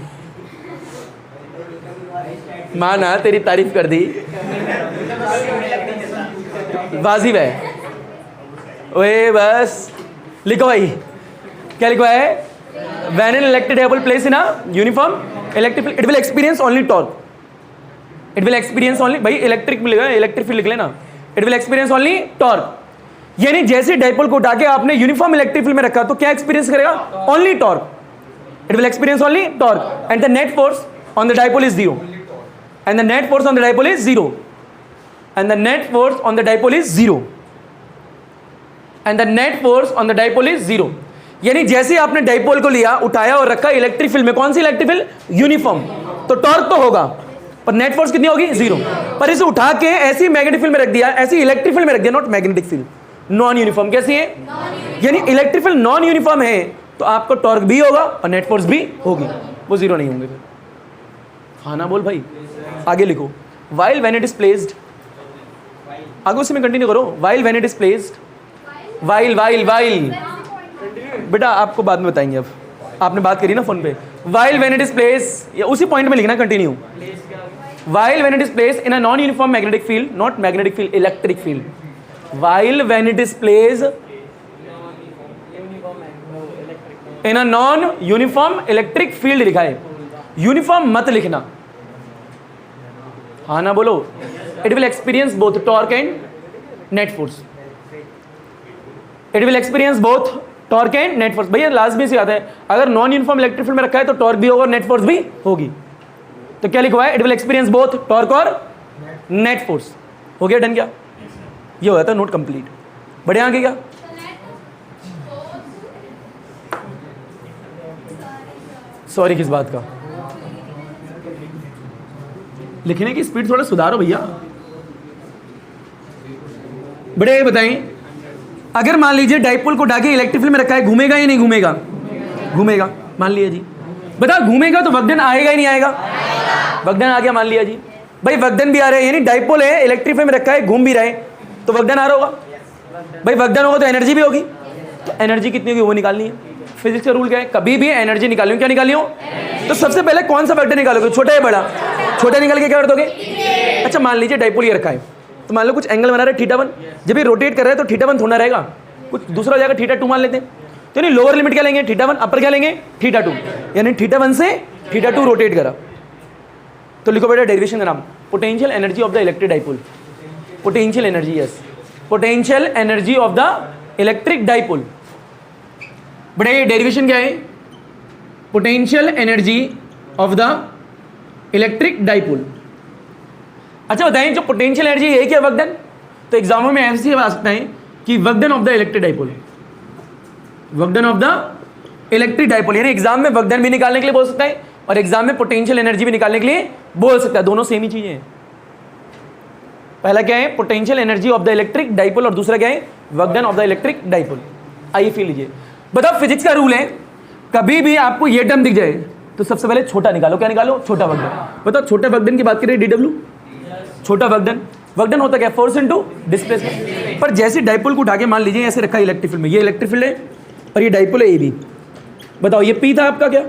माना तेरी तारीफ कर दी, वाजिब है। ओए बस लिखो भाई, क्या लिखवा है? When an electric dipole place in a uniform electric field, it will experience only torque, it will experience only, भाई इलेक्ट्रिक मिलेगा, इलेक्ट्रिक फील्ड लिख लेना, it will experience only torque. यानी जैसे डाइपोल को उठा के आपने यूनिफॉर्म इलेक्ट्रिक फील्ड में रखा तो क्या एक्सपीरियंस करेगा? Only torque, it will experience only torque. And the net force on the dipole is zero, and the net force on the dipole is zero, and the net force on the dipole is zero, and the net force on the dipole is zero। यानी जैसे आपने dipole को लिया, उठाया और रखा electric field में, कौन सी इलेक्ट्रिक फील्ड? यूनिफॉर्म, तो टॉर्क तो होगा पर नेट फोर्स कितनी होगी? जीरो। पर इसे उठा के ऐसी मैग्नेटिक फील्ड में रख दिया, ऐसी इलेक्ट्रिक फील्ड में रख दिया, not magnetic field, non uniform. कैसी है? यानी इलेक्ट्रिक फील्ड नॉन यूनिफॉर्म है तो आपको टॉर्क भी होगा और नेट फोर्स भी होगी, वो जीरो नहीं होंगे। फिर खाना बोल भाई, आगे लिखो, while when it is placed, आगे उसी में कंटिन्यू करो, while when it is placed, while बेटा आपको बाद में बताएंगे, अब आपने बात करी ना फोन पे, while when it is placed, या उसी पॉइंट में लिखना continue, while when it is placed in a non uniform magnetic field, not magnetic field, electric field, while when it is placed in a non uniform electric field लिखा है, uniform मत लिखना, हाँ ना बोलो, it will experience both torque and net force, it will experience both torque and net force. भैया last में से आता है, अगर नॉन यूनिफॉर्म इलेक्ट्रिक फील्ड में रखा है तो टॉर्क भी होगा और नेट फोर्स भी होगी, तो क्या लिखा है, it will experience both torque और नेट फोर्स। हो गया डन क्या, ये हो जाता है नोट कंप्लीट। बढ़िया आगे क्या, सॉरी किस बात का, लिखने की स्पीड थोड़ा सुधारो भैया। बड़े बताएं, अगर मान लीजिए डाइपोल को उठा के इलेक्ट्रिक फील्ड में रखा है, घूमेगा या नहीं घूमेगा, घूमेगा, मान लिया जी। बताओ घूमेगा तो वर्क डन आएगा ही नहीं आएगा, वर्क डन आ गया, मान लिया जी। भाई वर्क डन भी आ रहा है, यानी डाइपोल है, इलेक्ट्रिक फील्ड में रखा है, घूम भी रहा है, तो वर्क डन आ रहा होगा। भाई वर्क डन होगा तो एनर्जी भी होगी, तो एनर्जी कितनी होगी वो निकालनी है। फिजिक्स का रूल क्या है, कभी भी एनर्जी निकाली हो, क्या निकाली हो, तो सबसे पहले कौन सा वेक्टर निकालोगे, छोटा या बड़ा, छोटा निकाल के क्या कर दोगे। अच्छा मान लीजिए डाइपोल ये रखा है, तो मान लो कुछ एंगल बना रहा है θ1, जब ये रोटेट कर रहा है तो θ1 थोड़ा रहेगा, कुछ दूसरा हो जाएगा, θ2 मान लेते हैं, तो यानी लोअर लिमिट क्या लेंगे, θ1, अपर क्या लेंगे, θ2, यानी θ1 से θ2 रोटेट करा, तो लिखो बेटा डेरिवेशन का नाम, potential energy of the electric dipole, potential energy, yes, potential energy of the electric dipole. बड़ा ये डेरिवेशन क्या है, potential energy of the electric dipole. अच्छा बताएं, जो पोटेंशियल एनर्जी है क्या, वर्क डन, तो एग्जामों में ऐसे ही आ सकता है कि work done of the electric dipole, work done of the electric dipole, यानी एग्जाम में वर्क डन भी निकालने के लिए बोल सकता है और एग्जाम में पोटेंशियल एनर्जी भी निकालने के लिए बोल सकता है, दोनों सेम ही चीजें हैं। पहला क्या है, potential energy of the electric dipole, और दूसरा क्या है, work done of the electric dipole. आइए फिर लीजिए, बताओ फिजिक्स का रूल है, कभी भी आपको ये टर्म दिख जाए तो सबसे पहले छोटा निकालो, क्या निकालो, छोटा वर्क डन। बताओ छोटा वर्क डन की बात करें, DW, छोटा वर्क डन होता क्या, फोर्स इनटू डिस्प्लेसमेंट। पर जैसे डाइपोल को उठा के मान लीजिए ऐसे रखा है इलेक्ट्रिक फील्ड में, ये इलेक्ट्रिक फील्ड है और ये डाइपोल है AB, बताओ ये P था आपका, क्या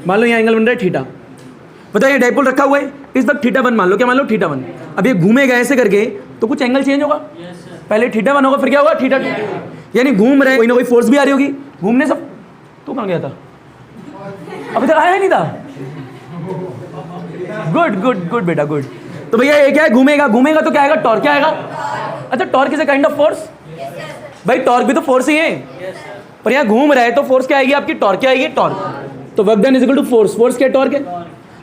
मान लो यहाँ एंगल बन रहा है θ, बताओ ये डाइपोल रखा हुआ है, इस वक्त θ1 मान लो, क्या मान लो θ1, अब ये घूमेगा ऐसे करके तो कुछ एंगल चेंज होगा, पहले θ1 होगा फिर क्या होगा θ2, यानी घूम रहे कोई ना कोई फोर्स भी आ रही होगी, घूमने सब, तू कहाँ गया था, अभी तक आया नहीं था, गुड गुड गुड बेटा गुड। तो भैया ये क्या है, घूमेगा, घूमेगा तो क्या आएगा, टॉर्क, क्या आएगा, अच्छा torque is a kind of force, भाई टॉर्क भी तो फोर्स ही है, पर यहाँ घूम रहा है तो फोर्स क्या आएगी आपकी, टॉर्क, क्या आएगी, टॉर्क, तो work done is equal to force, force क्या टॉर्क है,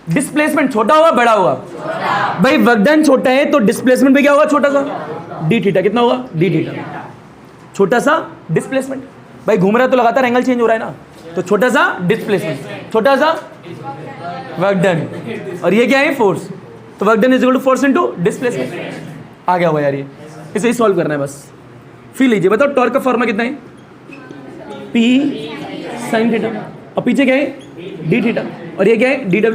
डिस्प्लेसमेंट छोटा होगा बड़ा होगा, भाई वर्क डन छोटा है तो डिस्प्लेसमेंट भी क्या होगा, छोटा सा, d θ कितना होगा, d θ, छोटा सा डिस्प्लेसमेंट, भाई घूम रहा है तो लगातार एंगल चेंज हो रहा है ना, तो छोटा सा डिस्प्लेसमेंट, छोटा सा वर्क डन, और ये क्या है, फोर्स, तो work done is equal to force into displacement. आ गया होगा यार, ये इसे ही सॉल्व करना है बस। फिर लीजिए, बताओ टॉर्क का फॉर्मूला कितना है, P sin θ, और पीछे क्या है, d θ, और ये क्या है, dw,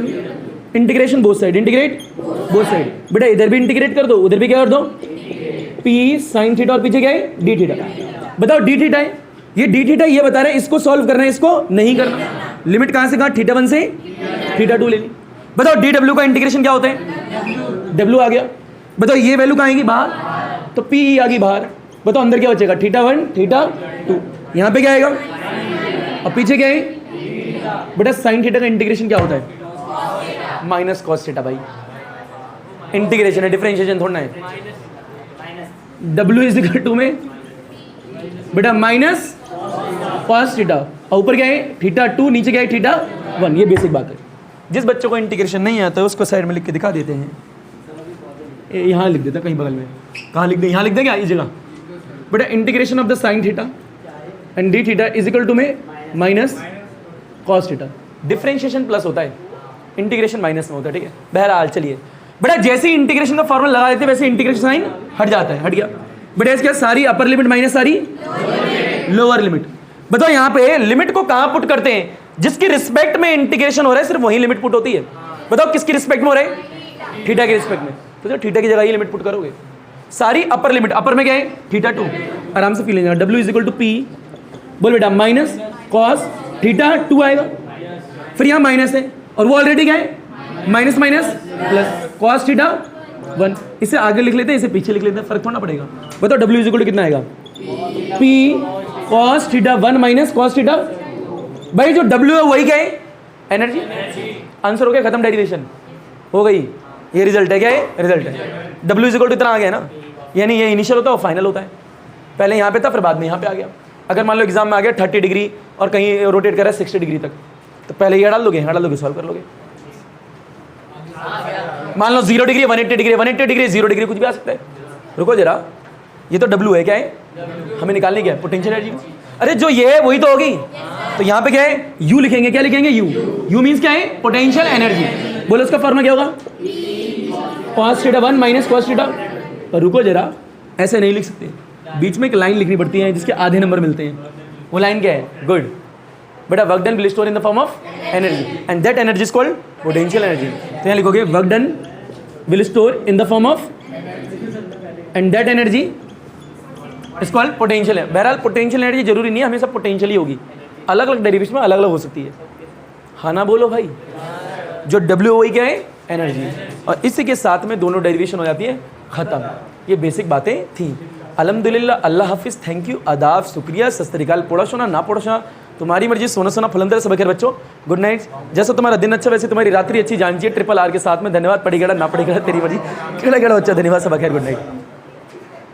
integration both side, integrate both side, बेटा इधर भी इंटीग्रेट कर दो, उधर भी क्या कर दो, P sin θ, और पीछे क्या है, d θ। बताओ d θ है, ये d θ ये बता रहे हैं, इसको सॉल्व करना है, इसको नहीं करना, लिमिट कहाँ से कहाँ, θ1 से θ2 ले ली। बताओ dw का इंटीग्रेशन क्या होता है, w आ गया, बताओ ये वैल्यू कहाँ आएगी, बाहर, तो P आ गई बाहर, बताओ अंदर क्या बचेगा, θ1 θ2, यहाँ पे क्या आएगा, और पीछे क्या है, बेटा साइन θ का इंटीग्रेशन क्या होता है, माइनस कॉस θ, भाई इंटीग्रेशन है, डिफरेंशिएशन थोड़ा है, w इज इक्वल टू में बेटा माइनस कॉस θ, और ऊपर क्या है θ2, नीचे क्या है θ1, ये बेसिक बात है। जिस बच्चों को इंटीग्रेशन नहीं आता है उसको साइड में लिख के दिखा देते हैं, यहाँ लिख देता कहीं बगल में, कहाँ लिख दे, यहाँ लिख दे क्या, इस जगह, बेटा integration of the sine θ and d θ is equal to में माइनस कॉस θ, डिफरेंशिएशन प्लस होता है, इंटीग्रेशन माइनस में होता है, ठीक है। बहरहाल चलिए बेटा, जैसे ही इंटीग्रेशन का फॉर्मूला लगा देते वैसे इंटीग्रेशन साइन हट जाता है, हट गया बेटा, इसके सारी अपर लिमिट माइनस सारी लोअर लिमिट। बताओ यहाँ पे लिमिट को कहाँ पुट करते हैं, जिसकी रिस्पेक्ट में इंटीग्रेशन हो रहा है सिर्फ वही लिमिट पुट होती है। बताओ किसकी रिस्पेक्ट में हो रहा है, थीटा की रिस्पेक्ट में, तो थीटा की जगह ये लिमिट पुट करोगे, सारी अपर लिमिट, अपर में क्या है θ2, आराम से पी लेना, w is equal to P, बोल बेटा माइनस कॉस θ2 आएगा, फिर यहाँ माइनस है और वो ऑलरेडी क्या है, minus minus plus, cos theta 1। इसे आगे लिख लेते हैं, इसे पीछे लिख लेते हैं, फर्क थोड़ा पड़ेगा। बताओ W इज इक्वल टू कितना आएगा? P cos theta 1 minus cos theta. भाई जो W है वही क्या है? एनर्जी। आंसर हो गया, खत्म, डेरिवेशन हो गई। ये रिजल्ट है, क्या है? रिजल्ट है। W इज इक्वल टू इतना आ गया ना, यानी ये इनिशियल होता है और फाइनल होता है। पहले यहाँ पे था, फिर बाद में यहाँ पे आ गया। अगर मान लो एग्जाम में आ गया 30 डिग्री और कहीं रोटेट कर रहा है 60 डिग्री तक, तो पहले ये डाल दोगे, यहाँ डाल दोगे, सॉल्व कर लोगे। मान लो 0 डिग्री 180 डिग्री 180 डिग्री 0 डिग्री कुछ भी आ सकता है। रुको जरा, ये तो W है, क्या है? हमें निकालनी क्या है? Potential energy. अरे जो ये है वही तो होगी, तो यहाँ पे क्या है? U लिखेंगे, क्या लिखेंगे? U मीन्स क्या है? Potential energy. बोलो उसका फॉर्मूला क्या होगा? cos theta 1 minus cos theta. पर रुको जरा, ऐसे नहीं लिख सकते, बीच में एक लाइन लिखनी पड़ती है जिसके आधे नंबर मिलते हैं। वो लाइन क्या है? गुड बेटा, work done will store in the form of energy and that energy is called potential energy. तो यहाँ लिखोगे work done will store in the form of and that energy is called potential. बहरहाल potential energy जरूरी नहीं है हमेशा potential ही होगी, अलग अलग डेरिवेशन में अलग अलग हो सकती है। हाँ ना बोलो भाई, जो W वही क्या है? एनर्जी। और इसी के साथ में दोनों डेरिवेशन हो जाती है खत्म। ये बेसिक बातें थी। अल्हम्दुलिल्लाह, अल्लाह हाफिज़, थैंक यू, आदाब, शुक्रिया, सत श्री अकाल। पढ़ा सुना ना पढ़ा सुना तुम्हारी मर्जी, सोना सोना फलंदर सब खैर बच्चों, गुड नाइट। जैसा तुम्हारा दिन अच्छा वैसे तुम्हारी रात्रि अच्छी, जानिए RRR के साथ में। धन्यवाद। पढ़ी गड़ा ना पढ़ी गड़ा तेरी मर्जी, केड़ा केड़ा बच्चा, धन्यवाद, सब खैर, गुड नाइट।